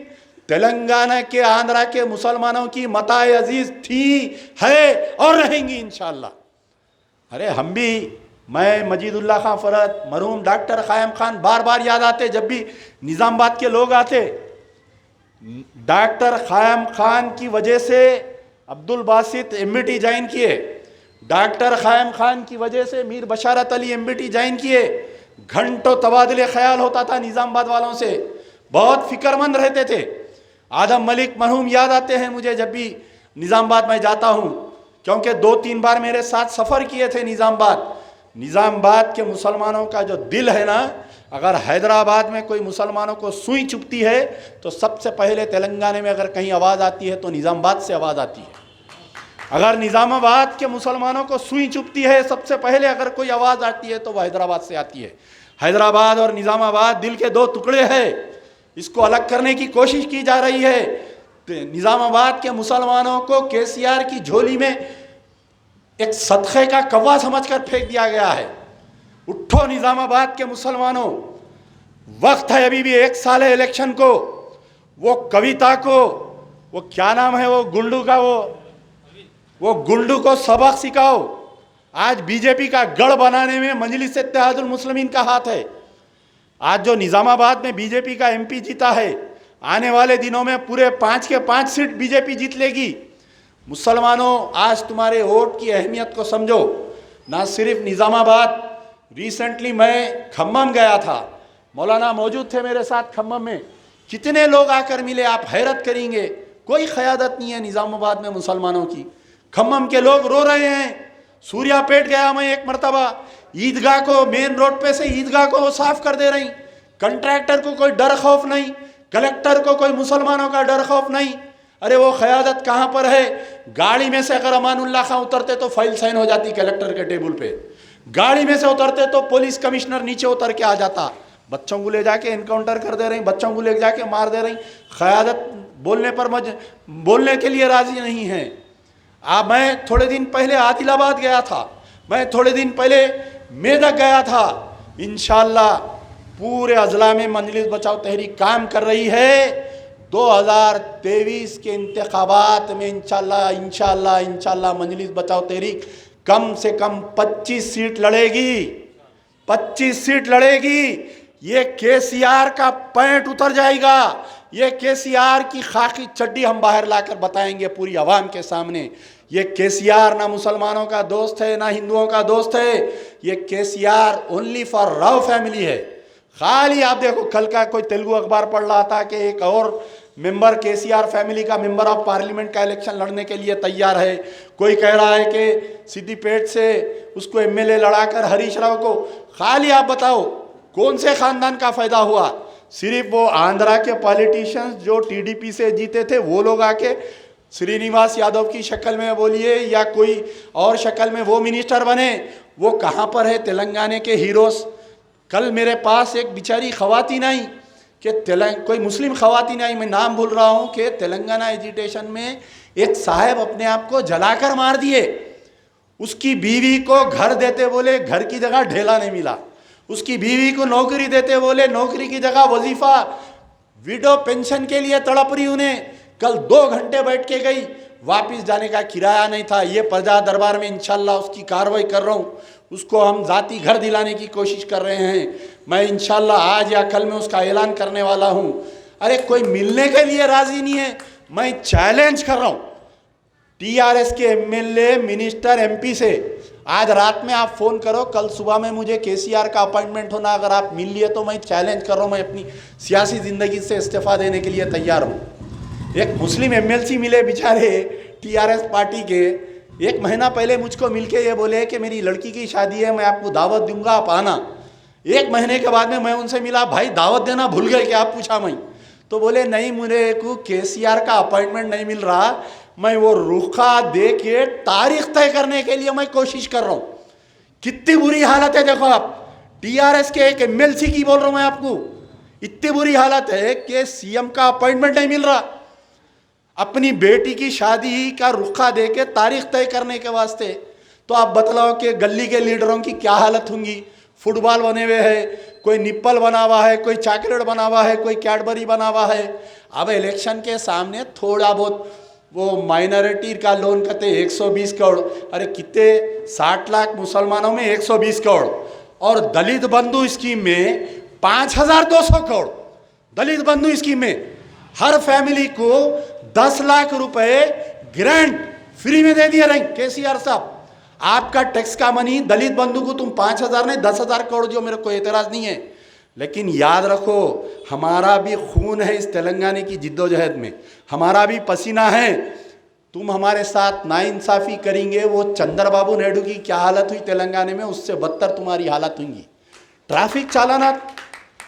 तेलंगाना के, आंध्रा के मुसलमानों की मताए अजीज थी, है और रहेंगी इंशाल्लाह। अरे हम भी, मैं मजीदुल्लाह खां फरद, मरहूम डॉक्टर क़ायम खान बार बार याद आते जब भी निज़ामाबाद के लोग आते। डॉक्टर क़ायम खान की वजह से अब्दुल बासित एमबीटी ज्वाइन किए, डॉक्टर क़ायम खान की वजह से मीर बशारत अली एमबीटी ज्वाइन किए। घंटों तबादले ख्याल होता था निज़ामाबाद वालों से, बहुत फिक्रमंद रहते थे। आदम मलिक मरहूम याद आते हैं मुझे जब भी निज़ामाबाद में जाता हूँ, क्योंकि 2-3 बार मेरे साथ सफ़र किए थे निज़ामाबाद। निज़ामाबाद के मुसलमानों का जो दिल है ना, अगर हैदराबाद में कोई मुसलमानों को सुई चुभती है तो सबसे पहले तेलंगाना में अगर कहीं आवाज़ आती है तो निज़ामाबाद से आवाज़ आती है। अगर निज़ामाबाद के मुसलमानों को सुई चुभती है, सबसे पहले अगर कोई आवाज़ आती है तो वह हैदराबाद से आती है। हैदराबाद और निज़ामाबाद दिल के 2 टुकड़े हैं, इसको अलग करने की कोशिश की जा रही है। निज़ामाबाद के मुसलमानों को केसीआर की झोली में एक सदक़े का कौवा समझकर फेंक दिया गया है। उठो निज़ामाबाद के मुसलमानों, वक्त है अभी भी, 1 साल है इलेक्शन को। वो कविता को, वो क्या नाम है वो गुंडू का, वो गुंडू को सबक सिखाओ। आज बीजेपी का गढ़ बनाने में मजलिस इत्तेहादुल मुस्लिमीन का हाथ है। आज जो निज़ामाबाद में बीजेपी का एमपी जीता है, आने वाले दिनों में पूरे 5 के 5 सीट बीजेपी जीत लेगी। मुसलमानों, आज तुम्हारे वोट की अहमियत को समझो। ना सिर्फ निज़ामाबाद, रिसेंटली मैं खम्मम गया था, मौलाना मौजूद थे मेरे साथ खम्मम में। कितने लोग आकर मिले, आप हैरत करेंगे। कोई क़यादत नहीं है निज़ामाबाद में मुसलमानों की। खम्मम के लोग रो रहे हैं। सूर्यापेट गया मैं एक मरतबा, ईदगाह को, मेन रोड पे से ईदगाह को वो साफ कर दे रही। कंट्रैक्टर को कोई डर खौफ नहीं, कलेक्टर को कोई मुसलमानों का डर खौफ नहीं। अरे वो क़यादत कहाँ पर है? गाड़ी में से अगर अमानुल्लाह खां उतरते तो फाइल साइन हो जाती कलेक्टर के टेबल पे। गाड़ी में से उतरते तो पुलिस कमिश्नर नीचे उतर के आ जाता। बच्चों को ले जाके इनकाउंटर कर दे रही, बच्चों को ले जाके मार दे रही। क़यादत बोलने पर बोलने के लिए राजी नहीं है। मैं थोड़े दिन पहले आदिलाबाद गया था, मैं थोड़े दिन पहले मेदक गया था। इंशाअल्लाह पूरे अजला में मजलिस बचाओ तहरीक काम कर रही है। 2023 के इंतखाबात में इंशाअल्लाह मजलिस बचाओ तहरीक कम से कम 25 सीट लड़ेगी, 25 सीट लड़ेगी। ये केसीआर का पैंट उतर जाएगा। ये केसीआर की खाकी चड्डी हम बाहर लाकर बताएंगे पूरी आवाम के सामने। ये केसीआर ना मुसलमानों का दोस्त है, ना हिंदुओं का दोस्त है। ये KCR only for Rao family है। खाली आप देखो, कल का कोई तेलुगु अखबार पढ़ रहा था कि एक और मेंबर केसीआर फैमिली का मेंबर ऑफ पार्लियामेंट का इलेक्शन लड़ने के लिए तैयार है। कोई कह रहा है कि सिद्दीपेट से उसको एमएलए लड़ाकर हरीश राव को। खाली आप बताओ कौन से खानदान का फायदा हुआ? सिर्फ वो आंध्रा के पॉलिटिशियंस जो टीडीपी से जीते थे वो लोग आके श्रीनिवास यादव की शक्ल में बोलिए या कोई और शक्ल में वो मिनिस्टर बने। वो कहाँ पर है तेलंगाना के हीरोज? कल मेरे पास एक बेचारी खवातीन आई कि कोई मुस्लिम खवातीन आई, मैं नाम भूल रहा हूँ, कि तेलंगाना एजिटेशन में एक साहब अपने आप को जलाकर मार दिए। उसकी बीवी को घर देते बोले घर की जगह ढेला नहीं मिला, उसकी बीवी को नौकरी देते बोले नौकरी की जगह वजीफा, विडो पेंशन के लिए तड़प रही उन्हें। कल 2 घंटे बैठ के गई, वापस जाने का किराया नहीं था। ये प्रजा दरबार में इंशाल्लाह उसकी कार्रवाई कर रहा हूँ, उसको हम जाती घर दिलाने की कोशिश कर रहे हैं। मैं इंशाल्लाह आज या कल में उसका ऐलान करने वाला हूँ। अरे कोई मिलने के लिए राजी नहीं है। मैं चैलेंज कर रहा हूँ टीआरएस के एमएलए, मिनिस्टर, एमपी से, आज रात में आप फ़ोन करो, कल सुबह में मुझे केसीआर का अपॉइंटमेंट होना, अगर आप मिल लिए तो मैं चैलेंज कर रहा हूँ, मैं अपनी सियासी ज़िंदगी से इस्तीफ़ा देने के लिए तैयार हूँ। एक मुस्लिम एमएलसी मिले बेचारे टीआरएस पार्टी के, 1 महीना पहले मुझको मिलके ये बोले कि मेरी लड़की की शादी है, मैं आपको दावत दूंगा, आप आना। 1 महीने के बाद में मैं उनसे मिला, भाई दावत देना भूल गए क्या आप, पूछा मैं तो बोले नहीं, मुझे को केसीआर का अपॉइंटमेंट नहीं मिल रहा, मैं वो रुखा दे के तारीख तय करने के लिए मैं कोशिश कर रहा हूँ। कितनी बुरी हालत है देखो आप, टीआरएस के एक एमएलसी की बोल रहा हूँ मैं आपको, इतनी बुरी हालत है कि सीएम का अपॉइंटमेंट नहीं मिल रहा, अपनी बेटी की शादी का रुखा दे के तारीख तय करने के वास्ते। तो आप बतलाओ कि गली के लीडरों की क्या हालत होंगी। फुटबॉल बने हुए है, कोई निप्पल बना हुआ है, कोई चॉकलेट बना हुआ है, कोई कैडबरी बना हुआ है। अब इलेक्शन के सामने थोड़ा बहुत वो माइनॉरिटी का लोन कहते 120 करोड़, अरे कितने 60 लाख मुसलमानों में 120 करोड़, और दलित बंधु स्कीम में 5200 करोड़, दलित बंधु स्कीम में हर फैमिली को 10 लाख रुपए ग्रांट फ्री में दे दिए रहे केसीआर साहब। आपका टैक्स का मनी दलित बंधु को तुम 5000 नहीं 10,000 करोड़ जो, मेरे को एतराज नहीं है, लेकिन याद रखो हमारा भी खून है इस तेलंगाना की जिद्दोजहद में, हमारा भी पसीना है। तुम हमारे साथ नाइंसाफ़ी करेंगे, वो चंद्रबाबू नायडू की क्या हालत हुई तेलंगाना में, उससे बदतर तुम्हारी हालत होंगी। ट्रैफिक चालानात,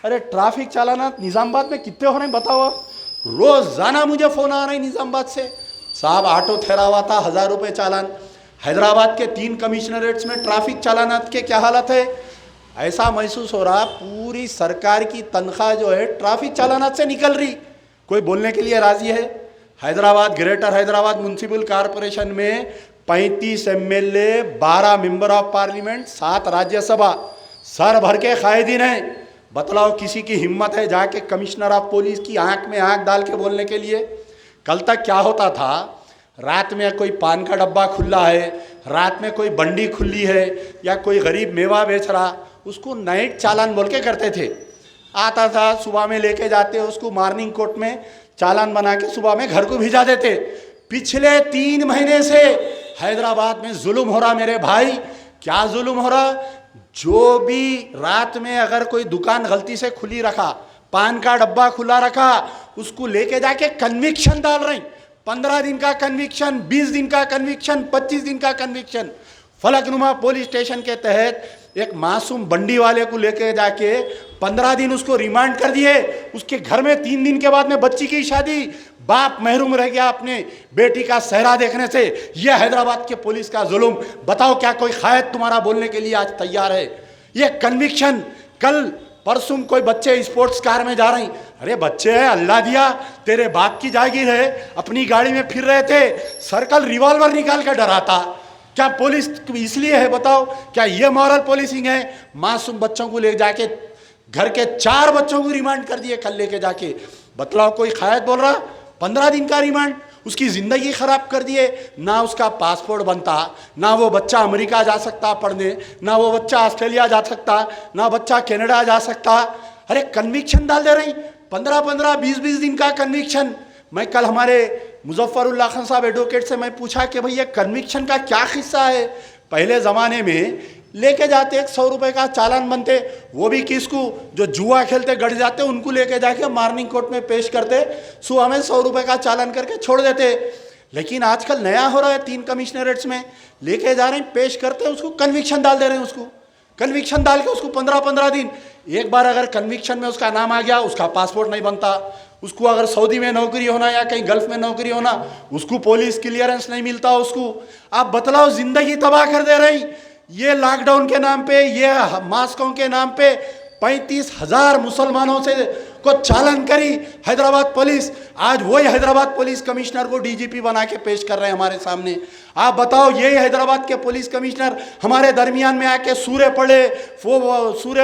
अरे ट्रैफिक चालानात निज़ामाबाद में कितने हो रहे हैं बताओ आप। रोज़ाना मुझे फ़ोन आ रहा है निज़ामाबाद से, साहब ऑटो ठहरा हुआ था 1000 रुपये चालान। हैदराबाद के 3 कमिश्नरेट्स में ट्रैफिक चालानात के क्या हालत है। ऐसा महसूस हो रहा पूरी सरकार की तनख्वाह जो है ट्रैफिक चालानात से निकल रही, कोई बोलने के लिए राजी है। Hyderabad, greater Hyderabad municipal corporation में 35 MLA, 12 member of parliament, 7 Rajya Sabha, sir भर के कायदीन हैं। बतलाओ किसी की हिम्मत है जाके कमिश्नर ऑफ पुलिस की आंख में आंख डाल के बोलने के लिए। कल तक क्या होता था, रात में कोई पान का डब्बा खुला है, रात में कोई बंडी खुली है, या कोई गरीब मेवा बेच रहा, उसको नाइट चालान बोल के करते थे। आता था सुबह में लेके जाते, उसको मॉर्निंग कोर्ट में चालान बना के सुबह में घर को भिजा देते। पिछले 3 महीने से हैदराबाद में जुल्म हो रहा मेरे भाई। क्या जुल्म हो रहा, जो भी रात में अगर कोई दुकान गलती से खुली रखा, पान का डब्बा खुला रखा, उसको लेके जाके कन्विक्शन डाल रहे। 15 दिन का कन्विक्शन, 20 दिन का कन्विक्शन, 25 दिन का कन्विक्शन। फलकनुमा पुलिस स्टेशन के तहत एक मासूम बंडी वाले को लेके जाके 15 दिन उसको रिमांड कर दिए। उसके घर में 3 दिन के बाद में बच्ची की शादी, बाप महरूम रह गया अपने बेटी का सेहरा देखने से। यह हैदराबाद के पुलिस का जुल्म। बताओ क्या कोई कायद तुम्हारा बोलने के लिए आज तैयार है। ये कन्विक्शन, कल परसों कोई बच्चे स्पोर्ट्स कार में जा रहे हैं, अरे बच्चे है अल्लाह दिया, तेरे बाप की जागीर है, अपनी गाड़ी में फिर रहे थे, सर्कल रिवॉल्वर निकाल कर डराता। क्या पुलिस इसलिए है बताओ, क्या ये मॉरल पुलिसिंग है। मासूम बच्चों को ले जाके घर के 4 बच्चों को रिमांड कर दिए कल लेके जाके। बतलाओ कोई कायद बोल रहा, 15 दिन का रिमांड, उसकी ज़िंदगी ख़राब कर दिए। ना उसका पासपोर्ट बनता, ना वो बच्चा अमेरिका जा सकता पढ़ने, ना वो बच्चा ऑस्ट्रेलिया जा सकता, ना बच्चा कनाडा जा सकता। अरे कन्विक्शन डाल दे रही, 15-15, 20-20 दिन का कन्विक्शन। मैं कल हमारे मुजफ्फरुल्लाह खान साहब एडवोकेट से मैं पूछा कि भैया कन्विक्शन का क्या किस्सा है। पहले ज़माने में लेके जाते 100 रुपये का चालान बनते, वो भी किसको, जो जुआ खेलते गड़ जाते उनको लेके जाके मॉर्निंग कोर्ट में पेश करते, सुबह में 100 रुपये का चालान करके छोड़ देते। लेकिन आजकल नया हो रहा है, 3 कमिश्नरेट्स में लेके जा रहे हैं, पेश करते हैं, उसको कन्विक्शन डाल दे रहे हैं। उसको कन्विक्शन डाल के उसको 15-15 दिन, एक बार अगर कन्विक्शन में उसका नाम आ गया, उसका पासपोर्ट नहीं बनता। उसको अगर सऊदी में नौकरी होना या कहीं गल्फ में नौकरी होना, उसको पुलिस क्लियरेंस नहीं मिलता उसको। आप बतलाओ, जिंदगी तबाह कर दे रही। ये लॉकडाउन के नाम पे, ये मास्कों के नाम पे 35,000 मुसलमानों से को चालान करी हैदराबाद पुलिस। आज वही हैदराबाद पुलिस कमिश्नर को डीजीपी बना के पेश कर रहे हैं हमारे सामने। आप बताओ, यही हैदराबाद के पुलिस कमिश्नर हमारे दरमियान में आके सूरे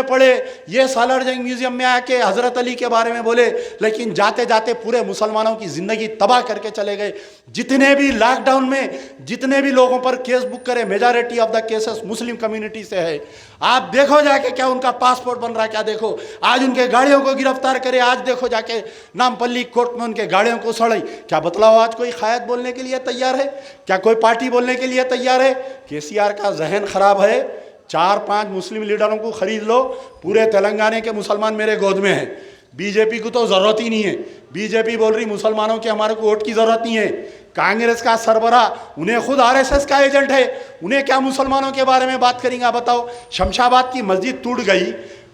पढ़े, ये सालार जंग म्यूजियम में आके हज़रत अली के बारे में बोले, लेकिन जाते जाते पूरे मुसलमानों की ज़िंदगी तबाह करके चले गए। जितने भी लॉकडाउन में जितने भी लोगों पर केस बुक करे, majority of the cases Muslim community से है। आप देखो जाके क्या उनका पासपोर्ट बन रहा है, क्या देखो आज उनके गाड़ियों को गिरफ्तार करे, आज देखो जाके नामपल्ली कोर्ट में उनके गाड़ियों को सड़े। क्या बतलाओ, आज कोई क़यादत बोलने के लिए तैयार है? क्या कोई पार्टी बोलने के लिए तैयार है? केसीआर का जहन खराब है। 4-5 मुस्लिम लीडरों को खरीद लो, पूरे तेलंगाना के मुसलमान मेरे गोद में हैं। बीजेपी को तो ज़रूरत ही नहीं है। बीजेपी बोल रही मुसलमानों के हमारे को वोट की ज़रूरत नहीं है। कांग्रेस का सरबरा, उन्हें खुद आरएसएस का एजेंट है, उन्हें क्या मुसलमानों के बारे में बात करेंगे? बताओ, शमशाबाद की मस्जिद टूट गई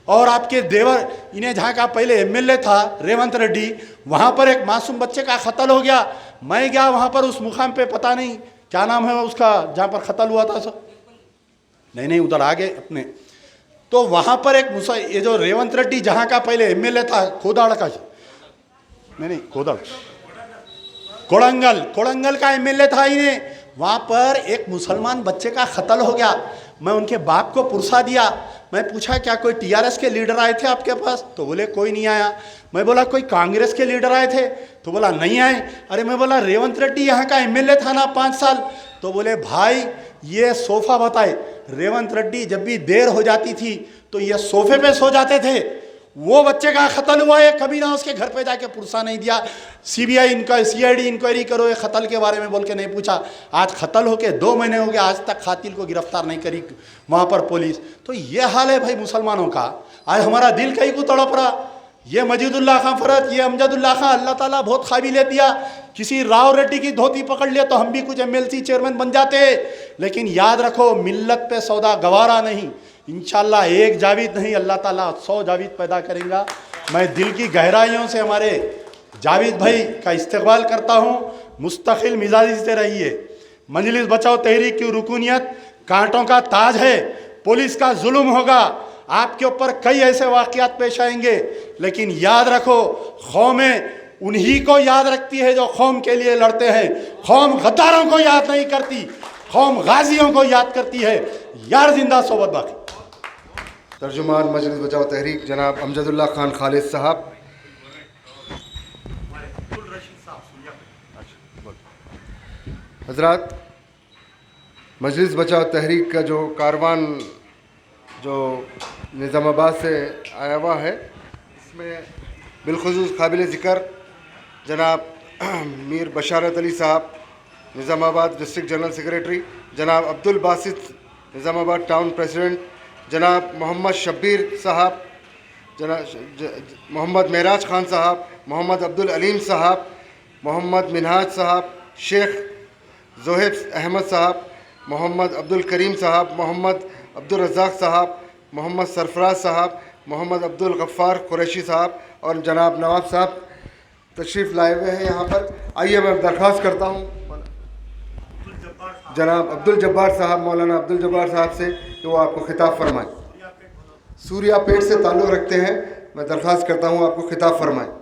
और आपके देवर, इन्हें जहाँ का पहले एमएलए था रेवंत रेड्डी, वहाँ पर एक मासूम बच्चे का कत्ल हो गया। मैं गया वहाँ पर उस मुकाम पे, पता नहीं क्या नाम है उसका, जहाँ पर कत्ल हुआ था सब, नहीं उधर आगे अपने, तो वहाँ पर एक ये जो रेवंत रेड्डी जहाँ का पहले एमएलए था, कोदाड़ का, नहीं कोड़ंगल का एमएलए था, इन्हें वहाँ पर एक मुसलमान बच्चे का कत्ल हो गया। मैं उनके बाप को पुरसा दिया, मैं पूछा क्या कोई टीआरएस के लीडर आए थे आपके पास? तो बोले कोई नहीं आया। मैं बोला कोई कांग्रेस के लीडर आए थे? तो बोला नहीं आए। अरे मैं बोला रेवंत रेड्डी यहाँ का एमएलए था ना 5 साल? तो बोले भाई ये सोफा बताए, रेवंत रेड्डी जब भी देर हो जाती थी तो ये सोफे पे सो जाते थे। वो बच्चे का कत्ल हुआ है, कभी ना उसके घर पे जाके पुरसा नहीं दिया। सीआईडी इंक्वायरी करो ये कत्ल के बारे में बोल के नहीं पूछा। आज कत्ल होके 2 महीने हो गए, आज तक कातिल को गिरफ्तार नहीं करी वहाँ पर पुलिस। तो ये हाल है भाई मुसलमानों का। आज हमारा दिल कहीं को तड़प रहा। ये मजीदुल्लाह खां फरत, ये अमजदुल्लाह खां, अल्लाह ताला बहुत काबिलियत दिया। किसी राव रेड्डी की धोती पकड़ लिया तो हम भी कुछ एमएलसी चेयरमैन बन जाते। लेकिन याद रखो, मिल्लत पे सौदा गवारा नहीं। इंशाल्लाह एक जावेद नहीं, अल्लाह ताला 100 जावेद पैदा करेगा। मैं दिल की गहराइयों से हमारे जावेद भाई का इस्तकबाल करता हूँ। मुस्तकिल मिजाजी से रहिए। मजलिस बचाओ तहरीक की रुकूनियत कांटों का ताज है। पुलिस का जुल्म होगा, आपके ऊपर कई ऐसे वाक़यात पेश आएंगे, लेकिन याद रखो, कौमें उन्हीं को याद रखती है जो कौम के लिए लड़ते हैं। कौम गद्दारों को याद नहीं करती, कौम गाजियों को याद करती है। यार जिंदा सोबत बाकी। तर्जुमान मजलिस बचाओ तहरीक जनाब अमजदुल्लाह खान खालिद साहब। हजरात, मजलिस बचाओ तहरीक का जो कारवान जो निज़ामाबाद से आया हुआ है, इसमें बिलखुसूस काबिल ज़िक्र जनाब मीर बशारत अली साहब, निज़ामाबाद डिस्ट्रिक्ट जनरल सेक्रेटरी, जनाब अब्दुल बासित निज़ामाबाद टाउन प्रेसिडेंट, जनाब मोहम्मद शब्बीर साहब, जनाब मोहम्मद महराज खान साहब, मोहम्मद अब्दुल अलीम साहब, मोहम्मद मिनहाज साहब, शेख जोहेब अहमद साहब, मोहम्मद अब्दुल करीम साहब, मोहम्मद अब्दुल रज़ाक साहब, मोहम्मद सरफराज साहब, मोहम्मद अब्दुल गफ़्फ़ार कुरैशी साहब और जनाब नवाब साहब तशरीफ़ लाए हुए हैं यहाँ पर। आइए मैं दरख्वास्त करता हूँ जनाब अब्दुल जब्बार साहब, मौलाना अब्दुल जब्बार साहब से कि वो आपको खिताब फरमाएँ। सूर्या पेट से ताल्लुक़ रखते हैं, मैं दरख्वास्त करता हूँ आपको खिताब फरमाएँ।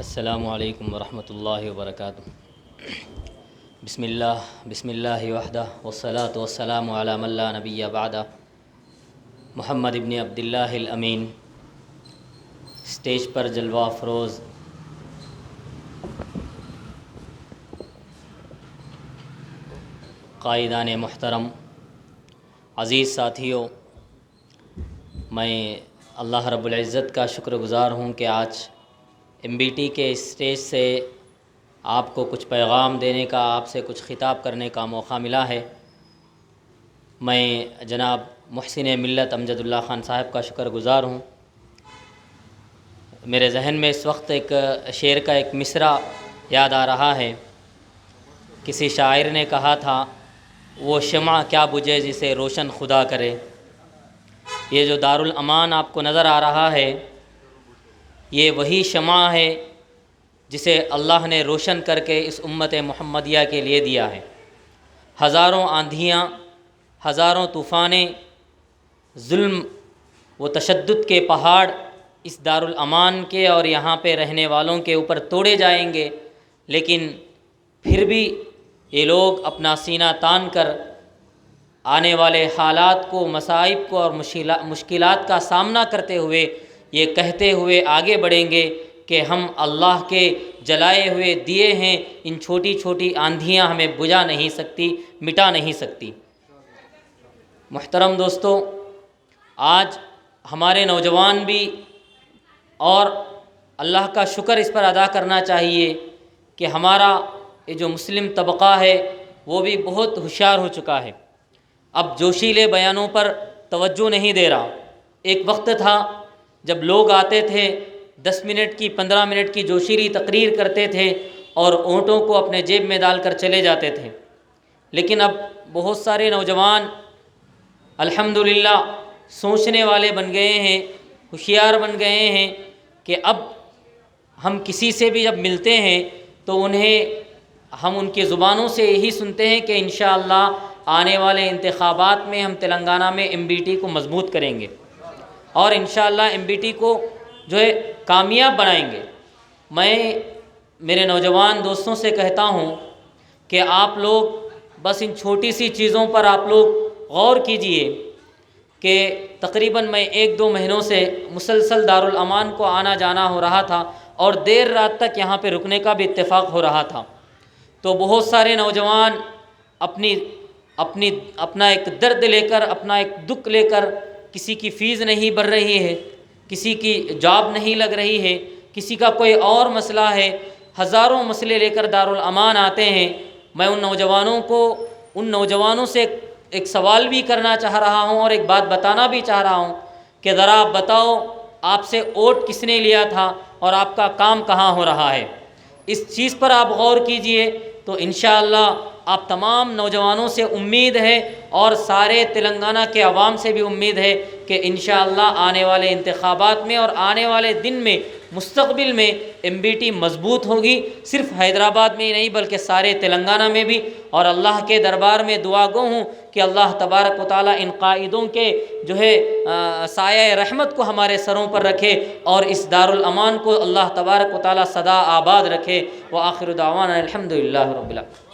अस्सलामु अलैकुम वरहमतुल्लाहि वबरकातुहू। बिस्मिल्लाह बिस्मिल्लाहि वहदा वस्सलातु वस्सलामु अला मन ला नबिय्य बअदा मुहम्मद इब्न अब्दुल्लाहिल अमीन। स्टेज पर जलवा अफरोज़ क़ाइदान मुहतरम, अज़ीज़ साथियों, मैं अल्लाह रब्बुल इज़्ज़त का शुक्रगुज़ार हूँ कि आज MBT के स्टेज से आपको कुछ पैगाम देने का, आपसे कुछ ख़िताब करने का मौका मिला है। मैं जनाब मुहसिन मिल्लत अमजदुल्लाह खान साहब का शुक्रगुज़ार हूँ। मेरे जहन में इस वक्त एक शेर का एक मिसरा याद आ रहा है। किसी शायर ने कहा था, वो शमा क्या बुझे जिसे रोशन खुदा करे। ये जो दारुल अमान आपको नज़र आ रहा है, ये वही शमा है जिसे अल्लाह ने रोशन करके इस उम्मत मुहम्मदिया के लिए दिया है। हज़ारों आंधियाँ, हज़ारों तूफ़ानें, जुल्म व तशद्दुद के पहाड़ इस दारुल अमान के और यहाँ पे रहने वालों के ऊपर तोड़े जाएंगे, लेकिन फिर भी ये लोग अपना सीना तान कर आने वाले हालात को, मसाइब को और मुश्किलात का सामना करते हुए ये कहते हुए आगे बढ़ेंगे कि हम अल्लाह के जलाए हुए दिए हैं, इन छोटी छोटी आंधियाँ हमें बुझा नहीं सकती, मिटा नहीं सकती। मुहतरम दोस्तों, आज हमारे नौजवान भी, और अल्लाह का शुक्र इस पर अदा करना चाहिए कि हमारा ये जो मुस्लिम तबक़ा है वो भी बहुत होशियार हो चुका है। अब जोशीले बयानों पर तवज्जो नहीं दे रहा। एक वक्त था जब लोग आते थे 10 मिनट की, 15 मिनट की जोशीली तकरीर करते थे और ऊँटों को अपने जेब में डालकर चले जाते थे, लेकिन अब बहुत सारे नौजवान अल्हम्दुलिल्लाह सोचने वाले बन गए हैं, होशियार बन गए हैं कि अब हम किसी से भी जब मिलते हैं तो हम उनकी ज़ुबानों से यही सुनते हैं कि इंशाअल्लाह आने वाले इंतखाबात में हम तेलंगाना में MBT को मजबूत करेंगे और इंशाअल्लाह MBT को जो है कामयाब बनाएंगे। मैं मेरे नौजवान दोस्तों से कहता हूँ कि आप लोग बस इन छोटी सी चीज़ों पर आप लोग गौर कीजिए कि तकरीबन मैं 1-2 महीनों से मुसलसल दारुल अमान को आना जाना हो रहा था और देर रात तक यहाँ पे रुकने का भी इत्तेफाक हो रहा था। तो बहुत सारे नौजवान अपना एक दर्द लेकर, अपना एक दुख लेकर, किसी की फ़ीस नहीं भर रही है, किसी की जॉब नहीं लग रही है, किसी का कोई और मसला है, हज़ारों मसले लेकर दारुल अमान आते हैं। मैं उन नौजवानों से एक सवाल भी करना चाह रहा हूँ और एक बात बताना भी चाह रहा हूँ कि ज़रा आप बताओ, आपसे वोट किसने लिया था और आपका काम कहाँ हो रहा है। इस चीज़ पर आप गौर कीजिए तो इंशाअल्लाह आप तमाम नौजवानों से उम्मीद है और सारे तेलंगाना के अवाम से भी उम्मीद है कि इंशाअल्लाह आने वाले इंतखाबात में और आने वाले दिन में, मुस्तक़बिल में MBT मज़बूत होगी। सिर्फ़ हैदराबाद में ही नहीं बल्कि सारे तेलंगाना में भी। और अल्लाह के दरबार में दुआ गो हूँ कि अल्लाह तबारक व तआला इन कायदों के जो है साया रहमत को हमारे सरों पर रखे और इस दारुल अमान को अल्लाह तबारक व तआला सदा आबाद रखे। व आखिर दावाना अल्हम्दुलिल्लाह रब्बिल आलमीन।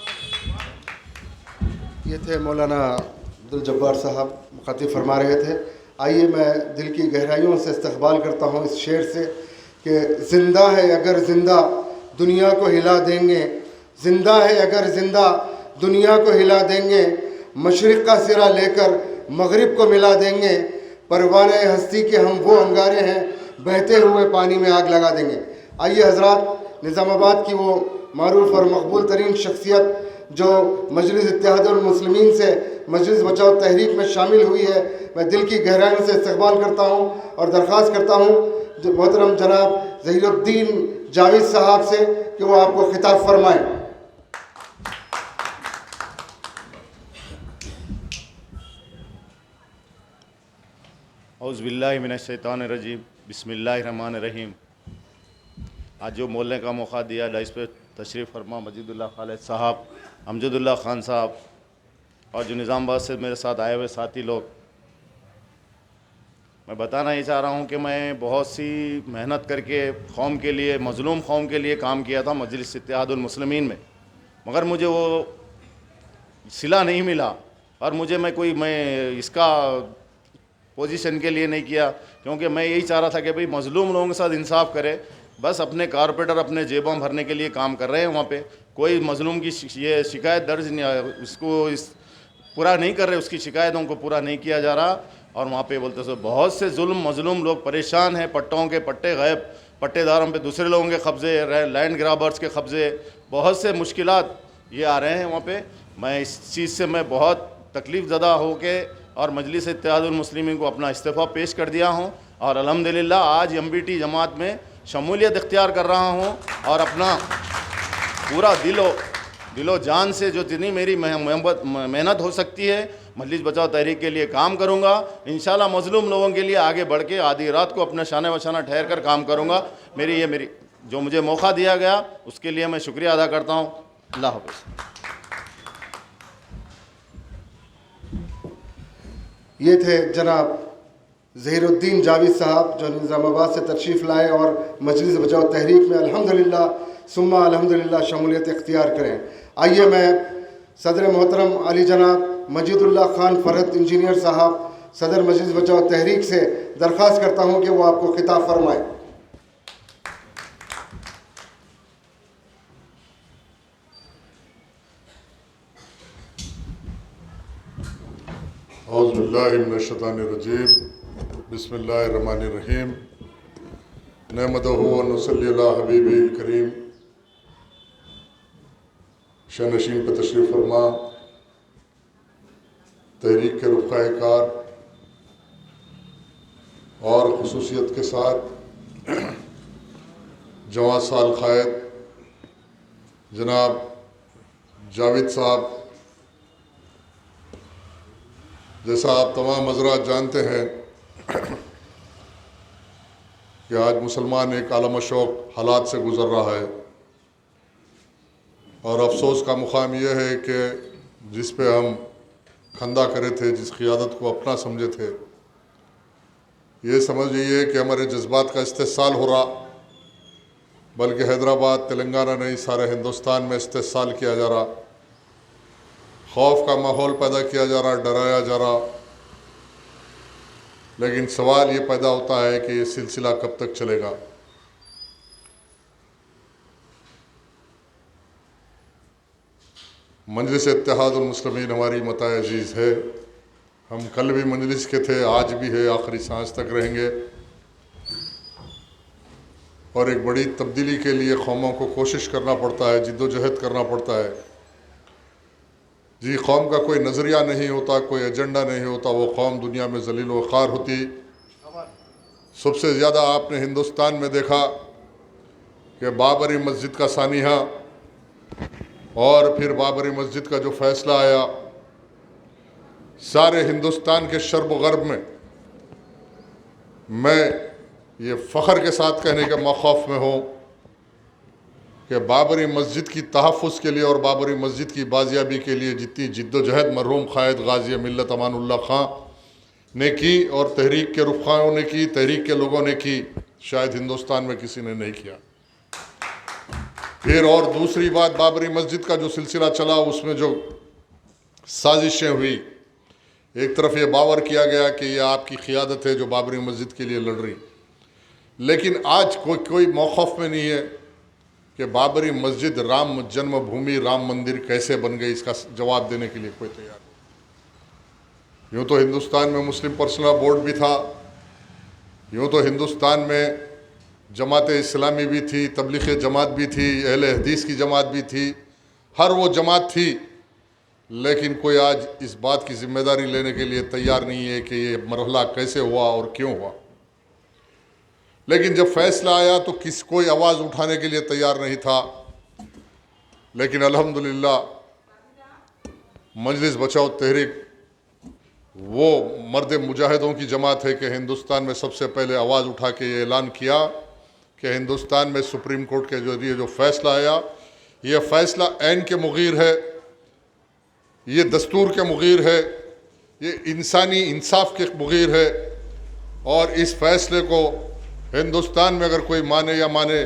ये थे मौलाना अब्दुल जब्बार साहब, मुखातिब फरमा रहे थे। आइए मैं दिल की गहराइयों से इस्तक़बाल करता हूँ इस शेर से कि ज़िंदा है अगर ज़िंदा दुनिया को हिला देंगे, ज़िंदा है अगर ज़िंदा दुनिया को हिला देंगे, मशरिक़ का सिरा लेकर मगरिब को मिला देंगे, परवाने हस्ती के हम वो अंगारे हैं, बहते हुए पानी में आग लगा देंगे। आइए हज़रात, निज़ामाबाद की वो मारूफ़ और मकबूल तरीन शख्सियत जो मजलिस इत्तेहादुल मुस्लिमीन से मजलिस बचाओ तहरीक में शामिल हुई है, मैं दिल की गहराइयों से इस्तक़बाल करता हूँ और दरख्वास्त करता हूँ जो मोहतरम जनाब ज़हीरुद्दीन जावेद साहब से कि वो आपको खिताब फरमाएँ। औज़ु बिल्लाहि मिनश शैतानिर रजीम, बिस्मिल्लाहिर्रहमानिर्रहीम। आज जो बोलने का मौका दिया इस पर तशरीफ़ फरमा मजीदुल्लाह खालिद साहब, अमजदुल्लाह ख़ान साहब और जो निज़ामाबाद से मेरे साथ आए हुए साथी लोग, मैं बताना ही चाह रहा हूँ कि मैं बहुत सी मेहनत करके कौम के लिए, मज़लूम कौम के लिए काम किया था मजलिस इत्तेहादुल मुस्लिमीन में, मगर मुझे वो सिला नहीं मिला और मैं इसका पोजीशन के लिए नहीं किया, क्योंकि मैं यही चाह रहा था कि भाई मज़लूम लोगों के साथ इंसाफ करे। बस अपने कारपोरेटर अपने जेबों भरने के लिए काम कर रहे हैं। वहाँ पे कोई मज़लूम की ये शिकायत दर्ज नहीं, पूरा नहीं कर रहे, उसकी शिकायतों को पूरा नहीं किया जा रहा। और वहाँ पे बोलते सो बहुत से मज़लूम लोग परेशान हैं, पट्टों के पट्टे गायब, पट्टेदारों पे दूसरे लोगों के कब्ज़े, लैंड ग्राबर्स के कब्ज़े, बहुत से मुश्किलात ये आ रहे हैं वहाँ पे। मैं इस चीज़ से मैं बहुत तकलीफ़ ज़दा हो के और मजलिस इत्तेहादुल मुस्लिमीन को अपना इस्तीफ़ा पेश कर दिया हूँ और अल्हम्दुलिल्लाह आज MBT जमात में शमूलियत इख्तियार कर रहा हूँ और अपना पूरा दिलो जान से जो जितनी मेरी मेहनत हो सकती है मजलिस बचाओ तहरीक के लिए काम करूँगा। इंशाल्लाह मजलूम लोगों के लिए आगे बढ़ के आधी रात को अपना शान बशाना ठहर कर काम करूँगा। मेरी जो मुझे मौका दिया गया उसके लिए मैं शुक्रिया अदा करता हूँ। अल्लाह हाफ़िज़। ये थे जनाब ज़हीरुद्दीन जावेद साहब जो निज़ामाबाद से तशरीफ़ लाए और मजलिस बचाओ तहरीक में अल्हम्दुलिल्लाह सुम्मा अल्हम्दुलिल्लाह शमूलियत इख्तियार करें। आइए मैं सदर मोहतरम अली जनाब मजीदुल्लाह खान फ़रहत इंजीनियर साहब सदर मजलिस बचाओ तहरीक से दरख्वास्त करता हूँ कि वो आपको खिताब फरमाएँ। औज़ुबिल्लाहिमिनश्शैतानिर्रजीम बिस्मिल्लाहिर्रहमानिर्रहीम नहमदुहु व नुसल्ली अला हबीबिल करीम। शनशीन पर तशरीफ़ फरमा तहरीक के रुफ़ाए कार और ख़ुसूसियत के साथ जवान साल क़ायद जनाब जावेद साहब, जैसा आप तमाम हज़रात जानते हैं कि आज मुसलमान एक आलम शौक़ हालात से गुज़र रहा है और अफसोस का मुकाम यह है कि जिस पे हम खंदा करे थे, जिस क़ियादत को अपना समझे थे, ये समझ लीजिए कि हमारे जज्बात का इस्तेहसाल हो रहा, बल्कि हैदराबाद तेलंगाना नहीं सारे हिंदुस्तान में इस्तेहसाल किया जा रहा, खौफ का माहौल पैदा किया जा रहा, डराया जा रहा। लेकिन सवाल ये पैदा होता है कि ये सिलसिला कब तक चलेगा। मजलिस इत्तेहादुल मुस्लिमीन हमारी मताए अजीज़ है। हम कल भी मजलिस के थे, आज भी है, आखिरी सांस तक रहेंगे और एक बड़ी तब्दीली के लिए कौमों को कोशिश करना पड़ता है, जिद्दोजहद करना पड़ता है। जी, कौम का कोई नज़रिया नहीं होता, कोई एजेंडा नहीं होता, वो कौम दुनिया में ज़लील व ख़ार होती। सबसे ज़्यादा आपने हिंदुस्तान में देखा कि बाबरी मस्जिद का सानिया और फिर बाबरी मस्जिद का जो फ़ैसला आया, सारे हिंदुस्तान के शर्ब गर्ब में मैं ये फ़ख्र के साथ कहने के मौक़िफ़ में हूँ कि बाबरी मस्जिद की तहफ़्फ़ुज़ के लिए और बाबरी मस्जिद की बाजियाबी के लिए जितनी जिद्दोजहद मरहूम क़ायद गाज़ी मिल्लत अमानुल्लाह खां ने की और तहरीक के रुफ़ाओं ने की, तहरीक के लोगों ने की, शायद हिंदुस्तान में किसी ने नहीं किया। फिर और दूसरी बात, बाबरी मस्जिद का जो सिलसिला चला उसमें जो साजिशें हुई, एक तरफ ये बावर किया गया कि ये आपकी क़ियादत है जो बाबरी मस्जिद के लिए लड़ रही, लेकिन आज कोई मौक़िफ़ में नहीं है कि बाबरी मस्जिद राम जन्मभूमि राम मंदिर कैसे बन गई, इसका जवाब देने के लिए कोई तैयार नहीं। यूँ तो हिंदुस्तान में मुस्लिम पर्सनल बोर्ड भी था, यूँ तो हिंदुस्तान में जमात इस्लामी भी थी, तबलीग जमात भी थी, अहले हदीस की जमात भी थी, हर वो जमात थी, लेकिन कोई आज इस बात की ज़िम्मेदारी लेने के लिए तैयार नहीं है कि ये मरहला कैसे हुआ और क्यों हुआ। लेकिन जब फैसला आया तो कोई आवाज़ उठाने के लिए तैयार नहीं था। लेकिन अल्हम्दुलिल्लाह मजलिस बचाओ तहरीक वो मर्द मुजाहिदों की जमात है कि हिंदुस्तान में सबसे पहले आवाज़ उठा के ये ऐलान किया कि हिंदुस्तान में सुप्रीम कोर्ट के जरिए जो फ़ैसला आया, ये फ़ैसला ऐन के मुग़ीर है, ये दस्तूर के मुग़ीर है, ये इंसानी इंसाफ के मुग़ीर है। और इस फ़ैसले को हिंदुस्तान में अगर कोई माने या माने,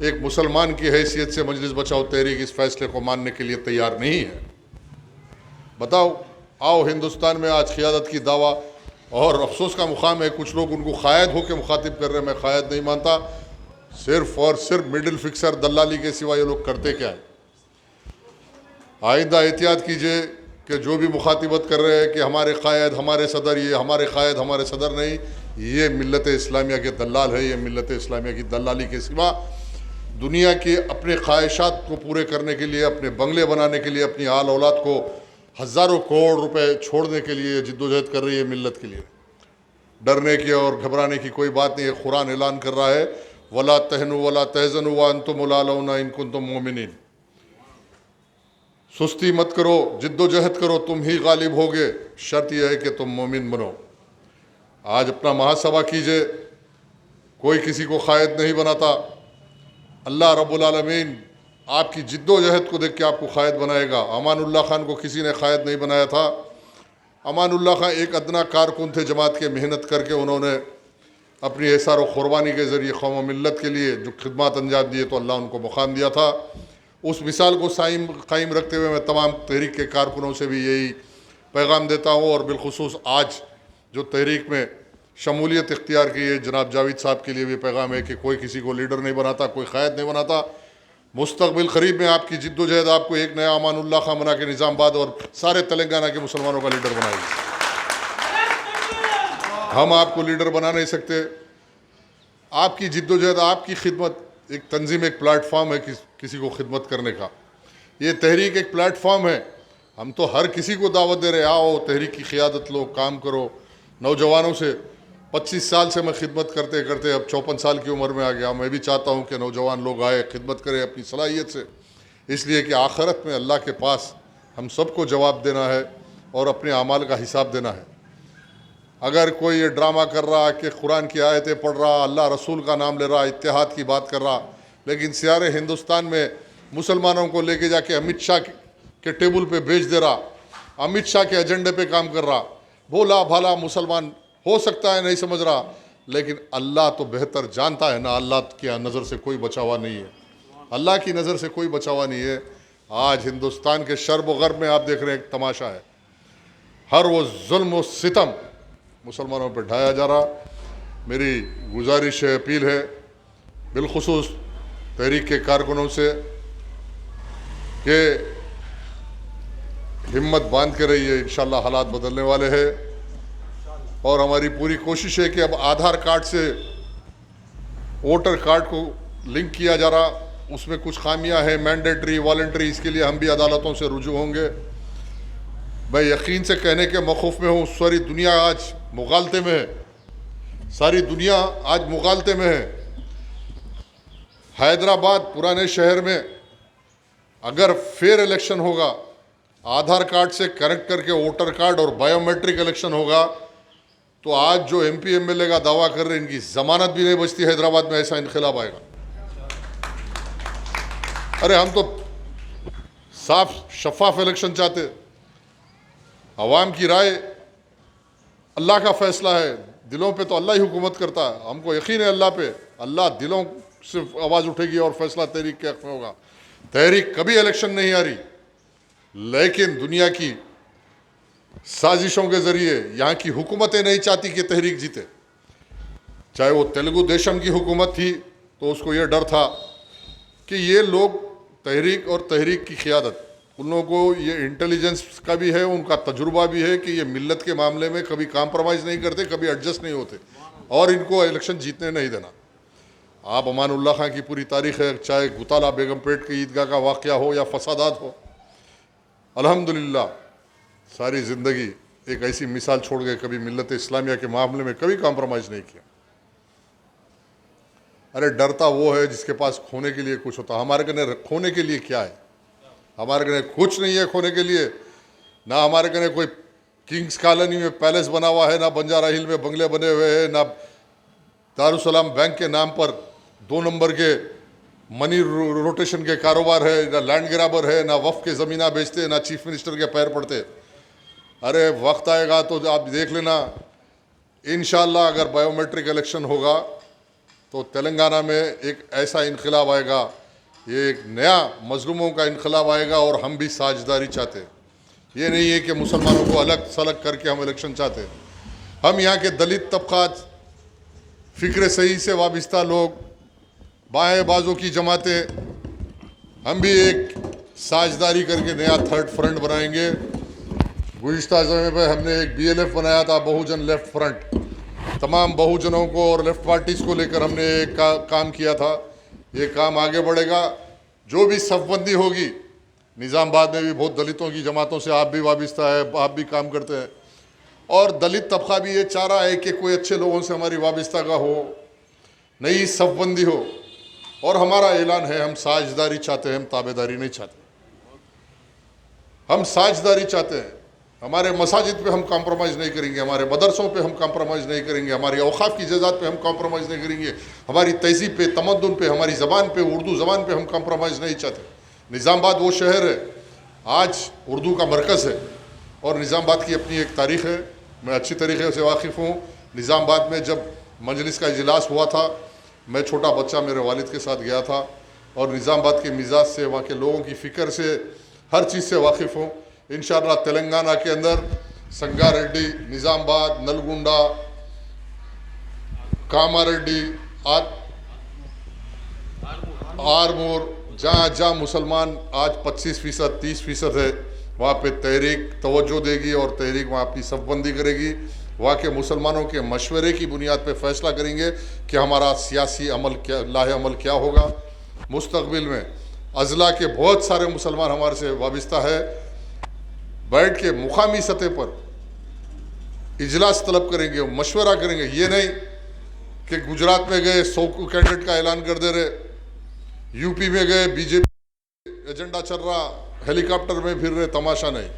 एक मुसलमान की हैसियत से मजलिस बचाओ तहरीक इस फ़ैसले को मानने के लिए तैयार नहीं है। बताओ, आओ हिंदुस्तान में आज क़ियादत की दावा, और अफसोस का मुकाम है कुछ लोग उनको क़ायद होकर मुखातिब कर रहे हैं। मैं क़ायद नहीं मानता, सिर्फ़ और सिर्फ मिडिल फिक्सर दलाली के सिवा ये लोग करते क्या है। आइंदा एहतियात कीजिए कि जो भी मुखातिबत कर रहे हैं कि हमारे क़ायद हमारे सदर, ये हमारे क़ायद हमारे सदर नहीं, ये मिल्लत इस्लामिया के दलाल है। ये मिल्लत इस्लामिया की दलाली के सिवा दुनिया के अपने ख्वाहिशात को पूरे करने के लिए, अपने बंगले बनाने के लिए, अपनी आल औलाद को हज़ारों करोड़ रुपए छोड़ने के लिए जिद्दोजहद कर रही है मिल्लत के लिए। डरने की और घबराने की कोई बात नहीं है। कुरान ऐलान कर रहा है, वला तहनु वला तहज़नु व अंतुमुल आलौना इन कुंतुम मोमिनीन। सुस्ती मत करो, जिद्दोजहद करो, तुम ही गालिब होगे, शर्त यह है कि तुम मोमिन बनो। आज अपना महासभा कीजिए, कोई किसी को कायद नहीं बनाता। अल्लाह रब्बुल आलमीन आपकी जिद्दोजहद को देख के आपको कायद बनाएगा। अमानुल्लाह खान को किसी ने कायद नहीं बनाया था। अमानुल्लाह खान एक अदना कारकुन थे जमात के, मेहनत करके उन्होंने अपनी एसार व क़ुरबानी के ज़रिए कौम मिल्लत के लिए जो खिदमत अंजाम दिए तो अल्लाह उनको मुकाम दिया था। उस मिसाल को कायम रखते हुए मैं तमाम तहरीक के कारकुनों से भी यही पैगाम देता हूँ, और बिलखुसूस आज जो तहरीक में शमूलियत इख्तियार की है जनाब जावेद साहब के लिए भी पैगाम है कि कोई किसी को लीडर नहीं बनाता, कोई क़ायद नहीं बनाता। मुस्तक़बिल करीब में आपकी जिद्दोजहद आपको एक नया अमानुल्लाह खान बना के निज़ामाबाद और सारे तेलंगाना के मुसलमानों का लीडर बनाएगी। हम आपको लीडर बना नहीं सकते। आपकी जिद्दोजहद, आपकी खिदमत, एक तंजीम, एक प्लेटफॉर्म है किसी को खिदमत करने का। ये तहरीक एक प्लेटफॉर्म है। हम तो हर किसी को दावत दे रहे, आओ तहरीक की क़ियादत लो, काम करो। नौजवानों से 25 साल से मैं खिदमत करते करते अब 54 साल की उम्र में आ गया। मैं भी चाहता हूँ कि नौजवान लोग आए, खिदमत करें अपनी सलाहियत से, इसलिए कि आखिरत में अल्लाह के पास हम सबको जवाब देना है और अपने अमाल का हिसाब देना है। अगर कोई ये ड्रामा कर रहा कि कुरान की आयतें पढ़ रहा, अल्लाह रसूल का नाम ले रहा, इत्तेहाद की बात कर रहा, लेकिन सारे हिंदुस्तान में मुसलमानों को लेके जाके अमित शाह के टेबल पे भेज दे रहा, अमित शाह के एजेंडे पे काम कर रहा, भोला भाला मुसलमान हो सकता है नहीं समझ रहा, लेकिन अल्लाह तो बेहतर जानता है ना। अल्लाह की नज़र से कोई बचावा नहीं है, अल्लाह की नज़र से कोई बचावा नहीं है। आज हिंदुस्तान के शर्ब व गर्ब में आप देख रहे हैं एक तमाशा है, हर वो जुल्म व सितम मुसलमानों पर ढाया जा रहा। मेरी गुजारिश है, अपील है बिलखुसूस तहरीक के कारकुनों से कि हिम्मत बांध के रहिए, इंशाअल्लाह हालात बदलने वाले हैं। और हमारी पूरी कोशिश है कि अब आधार कार्ड से वोटर कार्ड को लिंक किया जा रहा, उसमें कुछ खामियां हैं, मैंडेटरी वॉलंटरी, इसके लिए हम भी अदालतों से रुजू होंगे। मैं यकीन से कहने के मौक़ूफ़ में हूँ, सारी दुनिया आज मुगालते में है, सारी दुनिया आज मुगालते में है। हैदराबाद पुराने शहर में अगर फेयर इलेक्शन होगा, आधार कार्ड से कनेक्ट करके वोटर कार्ड और बायोमेट्रिक इलेक्शन होगा, तो आज जो MP MLA का दावा कर रहे हैं इनकी जमानत भी नहीं बचती। हैदराबाद में ऐसा इनकलाब आएगा। अरे हम तो साफ शफाफ इलेक्शन चाहते। अवाम की राय अल्लाह का फैसला है, दिलों पे तो अल्लाह ही हुकूमत करता है। हमको यकीन है अल्लाह पे, अल्लाह दिलों से आवाज़ उठेगी और फैसला तहरीक के हक़ में होगा। तहरीक कभी इलेक्शन नहीं आ रही, लेकिन दुनिया की साजिशों के ज़रिए यहाँ की हुकूमतें नहीं चाहती कि तहरीक जीते। चाहे वो तेलुगु देशम की हुकूमत थी तो उसको ये डर था कि ये लोग तहरीक और तहरीक की क़ियादत, उन लोगों को ये इंटेलिजेंस का भी है, उनका तजुर्बा भी है कि ये मिल्लत के मामले में कभी कॉम्प्रोमाइज़ नहीं करते, कभी एडजस्ट नहीं होते, और इनको इलेक्शन जीतने नहीं देना। आप अमानुल्लाह खान की पूरी तारीख़ है, चाहे गुताला बेगमपेट की ईदगाह का वाक़या हो या फसादात हो, अल्हम्दुलिल्लाह सारी ज़िंदगी एक ऐसी मिसाल छोड़ गए, कभी मिल्लत इस्लामिया के मामले में कभी कॉम्प्रोमाइज़ नहीं किया। अरे डरता वो है जिसके पास खोने के लिए कुछ होता। हमारे कने खोने के लिए क्या है? हमारे कने कुछ नहीं है खोने के लिए। ना हमारे कने कोई किंग्स कॉलोनी में पैलेस बना हुआ है, ना बंजारा हिल में बंगले बने हुए हैं, ना दारुसलाम बैंक के नाम पर 2 नंबर के मनी रोटेशन के कारोबार है, ना लैंड ग्रैबर है, ना वफ़ के ज़मीना बेचते, ना चीफ मिनिस्टर के पैर पड़ते। अरे वक्त आएगा तो आप देख लेना, इंशाअल्लाह अगर बायोमेट्रिक इलेक्शन होगा तो तेलंगाना में एक ऐसा इनकलाब आएगा, ये एक नया मजलूमों का इनकलाब आएगा। और हम भी साझेदारी चाहते हैं, ये नहीं है कि मुसलमानों को अलग सलग करके हम इलेक्शन चाहते हैं। हम यहाँ के दलित तबक़ात, फ़िक्र सही से वाबस्ता लोग, बाएँ बाजू की जमातें, हम भी एक साझेदारी करके नया थर्ड फ्रंट बनाएंगे। गुज़िश्ता समय पर हमने एक BLF बनाया था, बहुजन लेफ्ट फ्रंट। तमाम बहुजनों को और लेफ्ट पार्टीज़ को लेकर हमने एक काम किया था। ये काम आगे बढ़ेगा। जो भी सफ़बंदी होगी, निज़ामाबाद में भी बहुत दलितों की जमातों से आप भी वाबस्ता है, आप भी काम करते हैं, और दलित तबका भी ये चाह रहा है कि कोई अच्छे लोगों से हमारी वाबस्ता का हो, नई सफ़बंदी हो। और हमारा ऐलान है, हम साझेदारी चाहते हैं, हम ताबेदारी नहीं चाहते। हम साझेदारी चाहते हैं। हमारे मसाजिद पे हम कॉम्प्रोमाइज़ नहीं करेंगे, हमारे मदरसों पे हम कॉम्प्रोमाइज़ नहीं करेंगे, हमारी औकाफ की जायदाद पे हम कॉम्प्रोमाइज़ नहीं करेंगे, हमारी तहज़ीब पे, तमद्दुन पे, हमारी ज़बान पे, उर्दू ज़बान पे हम कॉम्प्रोमाइज़ नहीं चाहते। निज़ामाबाद वो शहर है, आज उर्दू का मरकज़ है और निज़ामाबाद की अपनी एक तारीख़ है। मैं अच्छी तरीके से वाकिफ़ हूँ। निज़ामाबाद में जब मजलिस का इजलास हुआ था, मैं छोटा बच्चा मेरे वालिद के साथ गया था और निज़ामाबाद के मिजाज से, वहाँ के लोगों की फ़िक्र से, हर चीज़ से वाकिफ़ हूँ। इंशाअल्लाह तेलंगाना के अंदर संगारेड्डी, निज़ामाबाद, नलगुंडा, कामारेड्डी, आरमूर, जहाँ जहाँ मुसलमान आज 25%, 30% है, वहाँ पे तहरीक तवज्जो देगी और तहरीक वहाँ अपनी सफ़बंदी करेगी। वहाँ के मुसलमानों के मशवरे की बुनियाद पे फ़ैसला करेंगे कि हमारा सियासी अमल क्या, लाहे अमल क्या होगा मुस्तक़बिल में। अज़ला के बहुत सारे मुसलमान हमारे से वाबस्ता है। बैठ के मुकामी सतह पर इजलास तलब करेंगे, मशवरा करेंगे। ये नहीं कि गुजरात में गए 100 कैंडिडेट का ऐलान कर दे रहे, यूपी में गए बीजेपी एजेंडा चल रहा, हेलीकॉप्टर में फिर रहे, तमाशा नहीं।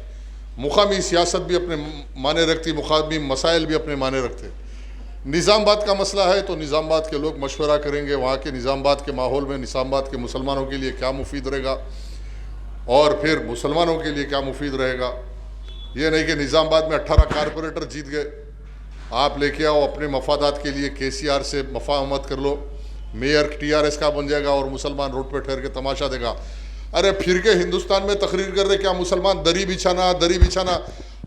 मुकामी सियासत भी अपने माने रखती, मुकामी मसाइल भी अपने माने रखते। निज़ामाबाद का मसला है तो निज़ामाबाद के लोग मशवरा करेंगे, वहाँ के निज़ामाबाद के माहौल में निज़ामाबाद के मुसलमानों के लिए क्या मुफीद रहेगा और फिर मुसलमानों के लिए क्या मुफीद रहेगा। ये नहीं कि निज़ामाबाद में 18 कारपोरेटर जीत गए, आप लेके आओ अपने मफादात के लिए, KCR से मफाहमत कर लो, मेयर TRS का बन जाएगा और मुसलमान रोड पे ठहर के तमाशा देगा। अरे फिर के हिंदुस्तान में तकरीर कर रहे क्या मुसलमान दरी बिछाना, दरी बिछाना।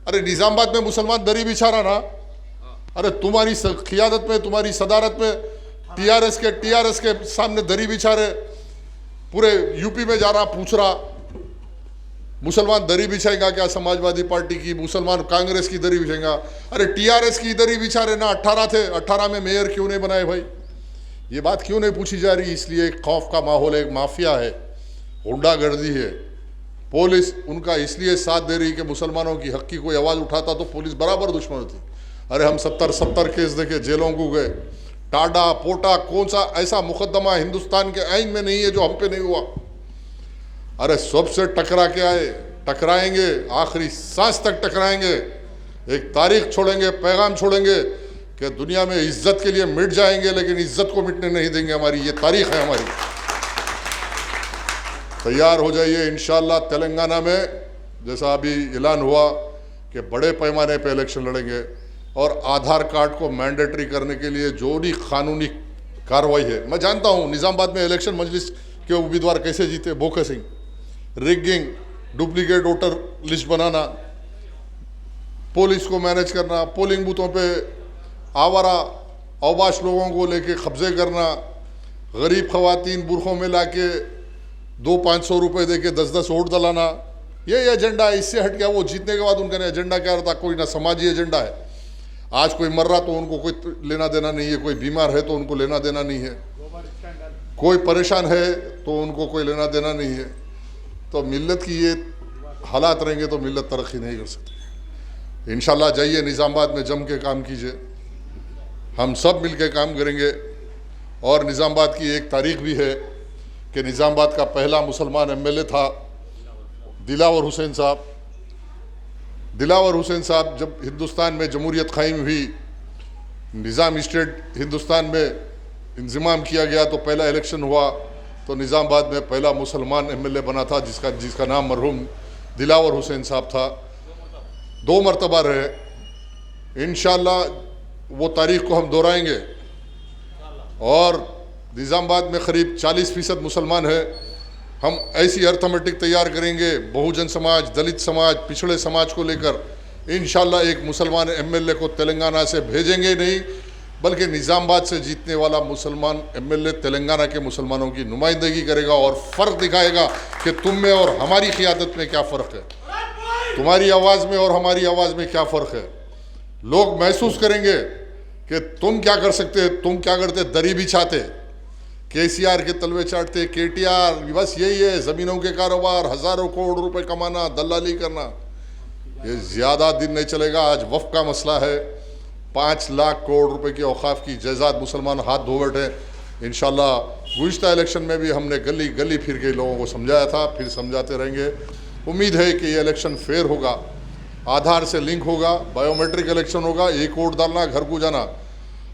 अरे निज़ामाबाद में मुसलमान दरी बिछा रहा ना। अरे तुम्हारी क़ियादत में, तुम्हारी सदारत में TRS के सामने दरी बिछा रहे। पूरे यूपी में जा रहा, पूछ रहा मुसलमान दरी बिछाएगा क्या समाजवादी पार्टी की, मुसलमान कांग्रेस की दरी बिछाएगा। अरे TRS की दरी बिछा रहे ना। 18 थे, 18 में मेयर क्यों नहीं बनाए भाई? ये बात क्यों नहीं पूछी जा रही? इसलिए एक खौफ का माहौल है, एक माफिया है, गुंडागर्दी है। पुलिस उनका इसलिए साथ दे रही कि मुसलमानों की हक की कोई आवाज़ उठाता तो पुलिस बराबर दुश्मन होती। अरे हम 70 केस देखे, जेलों को गए, टाडा पोटा, कौन सा ऐसा मुकदमा हिंदुस्तान के आइन में नहीं है जो हम पे नहीं हुआ। अरे सबसे टकरा के आए, टकराएंगे, आखिरी सांस तक टकराएंगे। एक तारीख छोड़ेंगे, पैगाम छोड़ेंगे कि दुनिया में इज्जत के लिए मिट जाएंगे लेकिन इज्जत को मिटने नहीं देंगे। हमारी ये तारीख है हमारी। तैयार हो जाइए। इंशाअल्लाह तेलंगाना में जैसा अभी ऐलान हुआ कि बड़े पैमाने पे इलेक्शन लड़ेंगे और आधार कार्ड को मैंडेटरी करने के लिए जो भी कानूनी कार्रवाई है। मैं जानता हूँ निज़ामाबाद में इलेक्शन मजलिस के उम्मीदवार कैसे जीते, Bhokhe Singh, rigging, duplicate voter list बनाना, पुलिस को मैनेज करना, पोलिंग बूथों पे आवारा अवबाश लोगों को लेके कब्जे करना, गरीब खवातीन बुरखों में लाके 200-500 रुपये दे के 10-10 वोट दलाना, ये एजेंडा है। इससे हट गया। वो जीतने के बाद उनका एजेंडा क्या रहता? कोई ना समाजी एजेंडा है। आज कोई मर रहा तो उनको कोई लेना देना नहीं है, कोई बीमार है तो उनको लेना देना नहीं है, कोई परेशान है तो उनको कोई लेना देना नहीं है। तो मिल्लत की ये हालात रहेंगे तो मिल्लत तरक्की नहीं कर सकती। इंशाअल्लाह जाइए निज़ामाबाद में जम के काम कीजिए, हम सब मिल के काम करेंगे। और निज़ामाबाद की एक तारीख भी है कि निज़ामाबाद का पहला मुसलमान MLA था दिलावर हुसैन साहब। दिलावर हुसैन साहब जब हिंदुस्तान में जमहूरियत कायम हुई, निज़ाम स्टेट हिंदुस्तान में इंज़माम किया गया तो पहला इलेक्शन हुआ तो निज़ामाबाद में पहला मुसलमान MLA बना था जिसका नाम मरहूम दिलावर हुसैन साहब था। 2 मरतबा रहे। इंशाअल्लाह वो तारीख़ को हम दोहराएंगे। और निज़ामाबाद में क़रीब 40% मुसलमान है। हम ऐसी अर्थमेटिक तैयार करेंगे बहुजन समाज, दलित समाज, पिछड़े समाज को लेकर। इंशाअल्लाह एक मुसलमान MLA को तेलंगाना से भेजेंगे नहीं बल्कि निज़ामाबाद से जीतने वाला मुसलमान MLA तेलंगाना के मुसलमानों की नुमाइंदगी करेगा और फ़र्क दिखाएगा कि तुम में और हमारी क़ियादत में क्या फ़र्क है, तुम्हारी आवाज़ में और हमारी आवाज़ में क्या फ़र्क है। लोग महसूस करेंगे कि तुम क्या कर सकते, तुम क्या करते, दरी बिछाते, KCR के तलवे चाटते, KTR, बस यही है, ज़मीनों के कारोबार, हज़ारों करोड़ रुपए कमाना, दलाली करना। ये ज़्यादा दिन नहीं चलेगा। आज वफ़ का मसला है, 5 लाख करोड़ रुपए की औकाफ की जायदाद मुसलमान हाथ धो बैठे। इंशाअल्लाह गुज़िश्ता इलेक्शन में भी हमने गली गली फिर के लोगों को समझाया था, फिर समझाते रहेंगे। उम्मीद है कि ये इलेक्शन फेयर होगा, आधार से लिंक होगा, बायोमेट्रिक इलेक्शन होगा, एक वोट डालना, घर को जाना।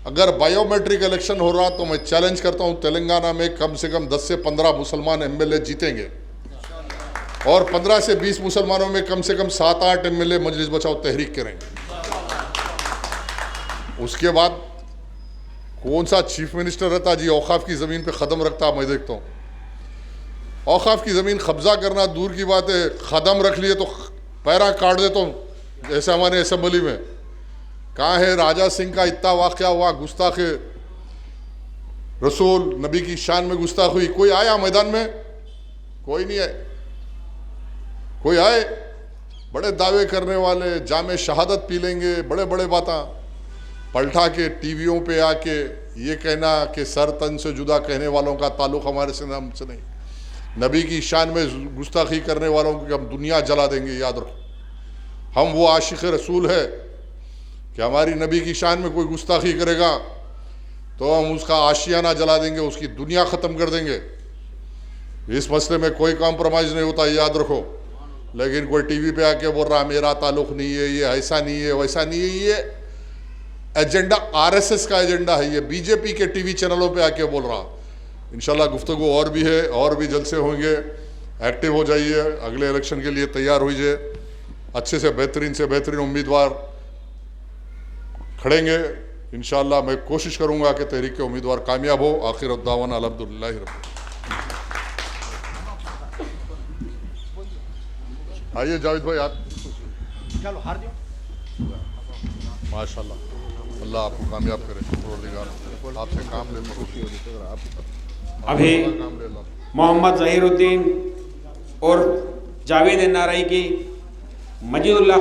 अगर बायोमेट्रिक इलेक्शन हो रहा तो मैं चैलेंज करता हूँ तेलंगाना में कम से कम 10 से 15 मुसलमान एमएलए जीतेंगे और 15 से 20 मुसलमानों में कम से कम 7-8 एमएलए मजलिस बचाओ तहरीक करेंगे। उसके बाद कौन सा चीफ मिनिस्टर रहता जी औकाफ की ज़मीन पे ख़दम रखता, मैं देखता हूँ। औकाफ की ज़मीन कब्जा करना दूर की बात है, ख़दम रख लिए तो पैरा काट देता हूँ, जैसे हमारे असेंबली में। कहाँ है राजा सिंह का इतना वाक़या हुआ, गुस्ताख रसूल नबी की शान में गुस्ताख हुई, कोई आया मैदान में? कोई नहीं आए। कोई आए बड़े दावे करने वाले, जामे शहादत पी लेंगे, बड़े बड़े बातें पलटा के टीवियों पे आके ये कहना कि सर तन से जुदा कहने वालों का ताल्लुक़ हमारे से हमसे नहीं, नबी की शान में गुस्ताखी करने वालों की हम दुनिया जला देंगे। याद रखो, हम वो आशिक़ रसूल है कि हमारी नबी की शान में कोई गुस्ताखी करेगा तो हम उसका आशियाना जला देंगे, उसकी दुनिया ख़त्म कर देंगे। इस मसले में कोई कॉम्प्रोमाइज़ नहीं होता, याद रखो। लेकिन कोई टीवी पे आके बोल रहा मेरा ताल्लुक़ नहीं है, ये ऐसा नहीं है, वैसा नहीं है, ये एजेंडा आरएसएस का एजेंडा है, ये बीजेपी के टीवी चैनलों पे आके बोल रहा। इंशाल्लाह गुफ्तगू और भी है, और भी जलसे होंगे। एक्टिव हो जाइए, अगले इलेक्शन के लिए तैयार होइए, अच्छे से बेहतरीन उम्मीदवार खड़ेंगे। इंशाल्लाह मैं कोशिश करूँगा कि तहरीक के उम्मीदवार कामयाब हो। आखिर दावाना अल्हम्दुलिल्लाह रब्बिल। आइए जावेद भाई, आप चलो हार जाओ। माशाल्लाह, अल्लाह आपको कामयाब करे। आपसे काम ले अभी मोहम्मद ज़हीरुद्दीन और जावेद नाराई की मजीदुल्लाह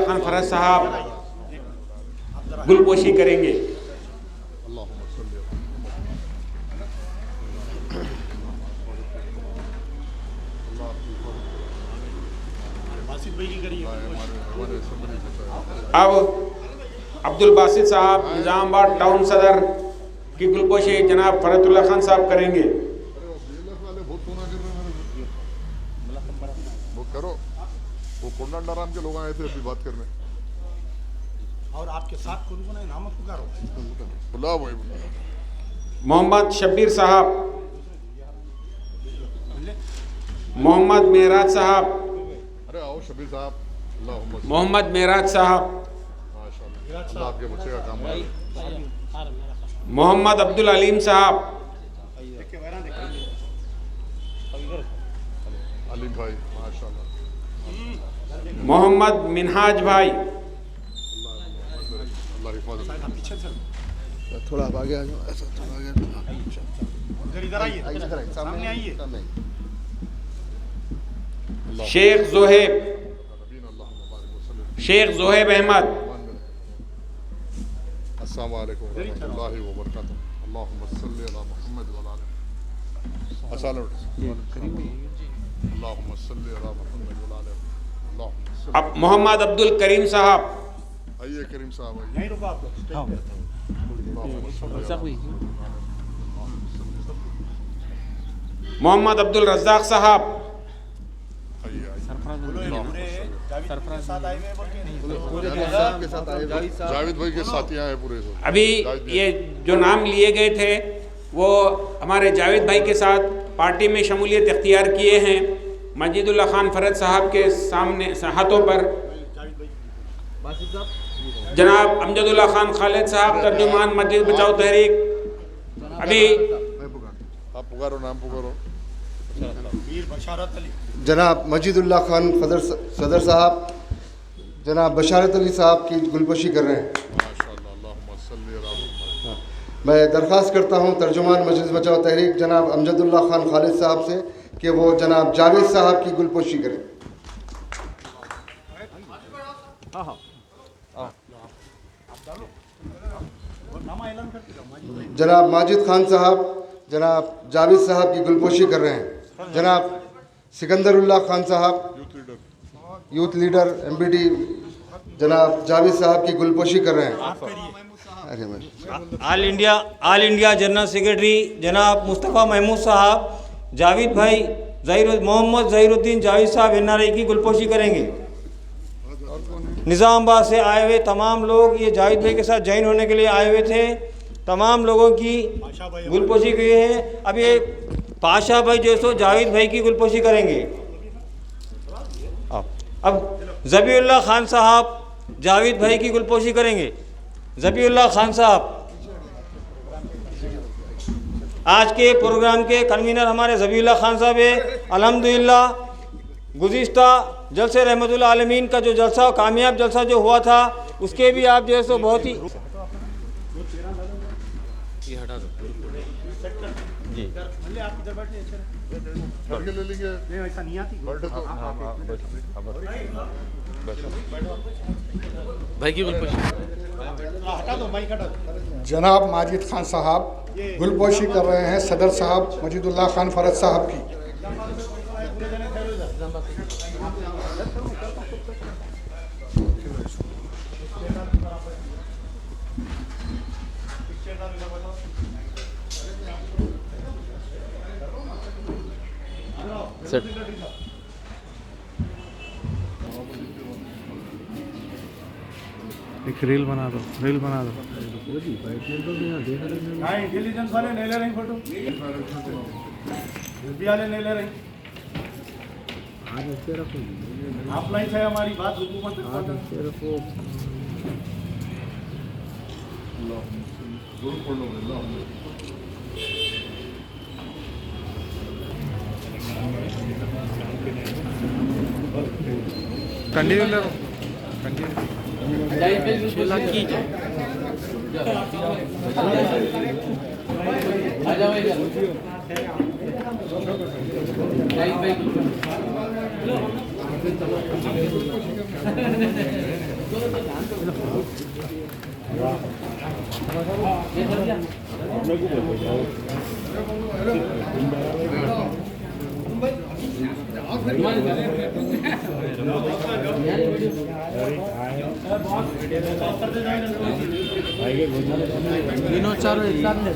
खान फरज साहब गुलपोशी करेंगे। अब अब्दुल बासित साहब निज़ामाबाद टाउन सदर की गुलपोशी जनाब फरतुल्लाह खान साहब करेंगे। वो करो, वो कोंडाराम के लोग आए थे अभी बात करने, और आपके साथ कौन है नाम पुकारो, बुला भाई बुला। मोहम्मद शब्बीर साहब, मोहम्मद मेराज साहब, अरे आओ शब्बीर साहब, मोहम्मद मेराज साहब, माशाल्लाह अल्लाह आपके बच्चे का काम करे। मोहम्मद अब्दुल अलीम साहब, अलीम भाई माशाल्लाह, मोहम्मद मिनहाज भाई, अल्लाह हिफाजत। थोड़ा आप आगे आ जाओ, ऐसा थोड़ा आगे, इधर आइए, सामने आइए। शेख जोहेब, शेख जोहेब अहमद, अस्सलाम वालेकुम रहमतुल्लाहि व बरकातहू। अल्लाहुम्मा सल्लि अला मुहम्मद व अला अल्लाहुम्मा सल्लि अला मुहम्मद व अला अब मोहम्मद अब्दुल करीम साहब, आइए करीम साहब आइए। नहीं रुको आप लोग। मोहम्मद अब्दुल रज़्ज़ाक साहब, जावेद भाई के साथी आए पूरे। अभी ये जो नाम लिए गए थे वो हमारे जावेद भाई के साथ पार्टी में शमूलियत इख्तियार किए हैं। मजीदुल्लाह खान फरज साहब के सामने हाथों पर जनाब अमजदुल्लाह खान खालिद साहब तर्जुमान मस्जिद बचाओ तहरीक। अभी आप पुकारो, नाम पुकारो। जनाब मजीदुल्लाह खान सदर साहब, जनाब बशारत अली साहब की गुलपोशी कर रहे हैं। माशाल्लाह, अल्लाहुम्मा सल्लि अला मुहम्मद। मैं दरख्वास्त करता हूँ तर्जुमान मजलिस बचाओ तहरीक जनाब अमजदुल्लाह खान खालिद साहब से कि वो जनाब जावेद साहब की गुलपोशी करें। जनाब माजिद खान साहब जनाब जावेद साहब की गुलपोशी कर रहे हैं। जनाब सिकंदरुल्लाह खान साहब यूथ लीडर एमपीटी जनाब जावेद साहब की गुलपोशी कर रहे हैं। अरे ऑल इंडिया जनरल सेक्रेटरी जनाब मुस्तफ़ा महमूद साहब, जावेद भाई मोहम्मद ज़हीरुद्दीन जावेद साहब NRI की गुलपोशी करेंगे। निज़ामाबाद से आए हुए तमाम लोग ये जावेद भाई के साथ ज्वाइन होने के लिए आए हुए थे, तमाम लोगों की गुलपोशी की है। अब ये पाशा भाई जो सो जावेद भाई की गुलपोशी करेंगे। अब ज़बीउल्लाह खान साहब जावेद भाई की गुलपोशी करेंगे। ज़बीउल्लाह खान साहब आज के प्रोग्राम के कन्वीनर हमारे ज़बीउल्लाह खान साहब है। अल्हम्दुलिल्लाह गुज़िश्ता जलसे रहमतुल आलमीन का जो जलसा, कामयाब जलसा जो हुआ था, उसके भी आप जो है सो बहुत ही जी जनाब माजिद खान साहब गुलपोशी कर रहे हैं सदर साहब मजीदुल्लाह खान फरद साहब की। एक रील बना दो, रील बना दो। इंटेलिजेंस वाले नहीं ले रहे फोटो, वाले नहीं ले रहे। ऑफलाइन है हमारी बात हुकूमत कंटिन्यू चारों एक साथ नहीं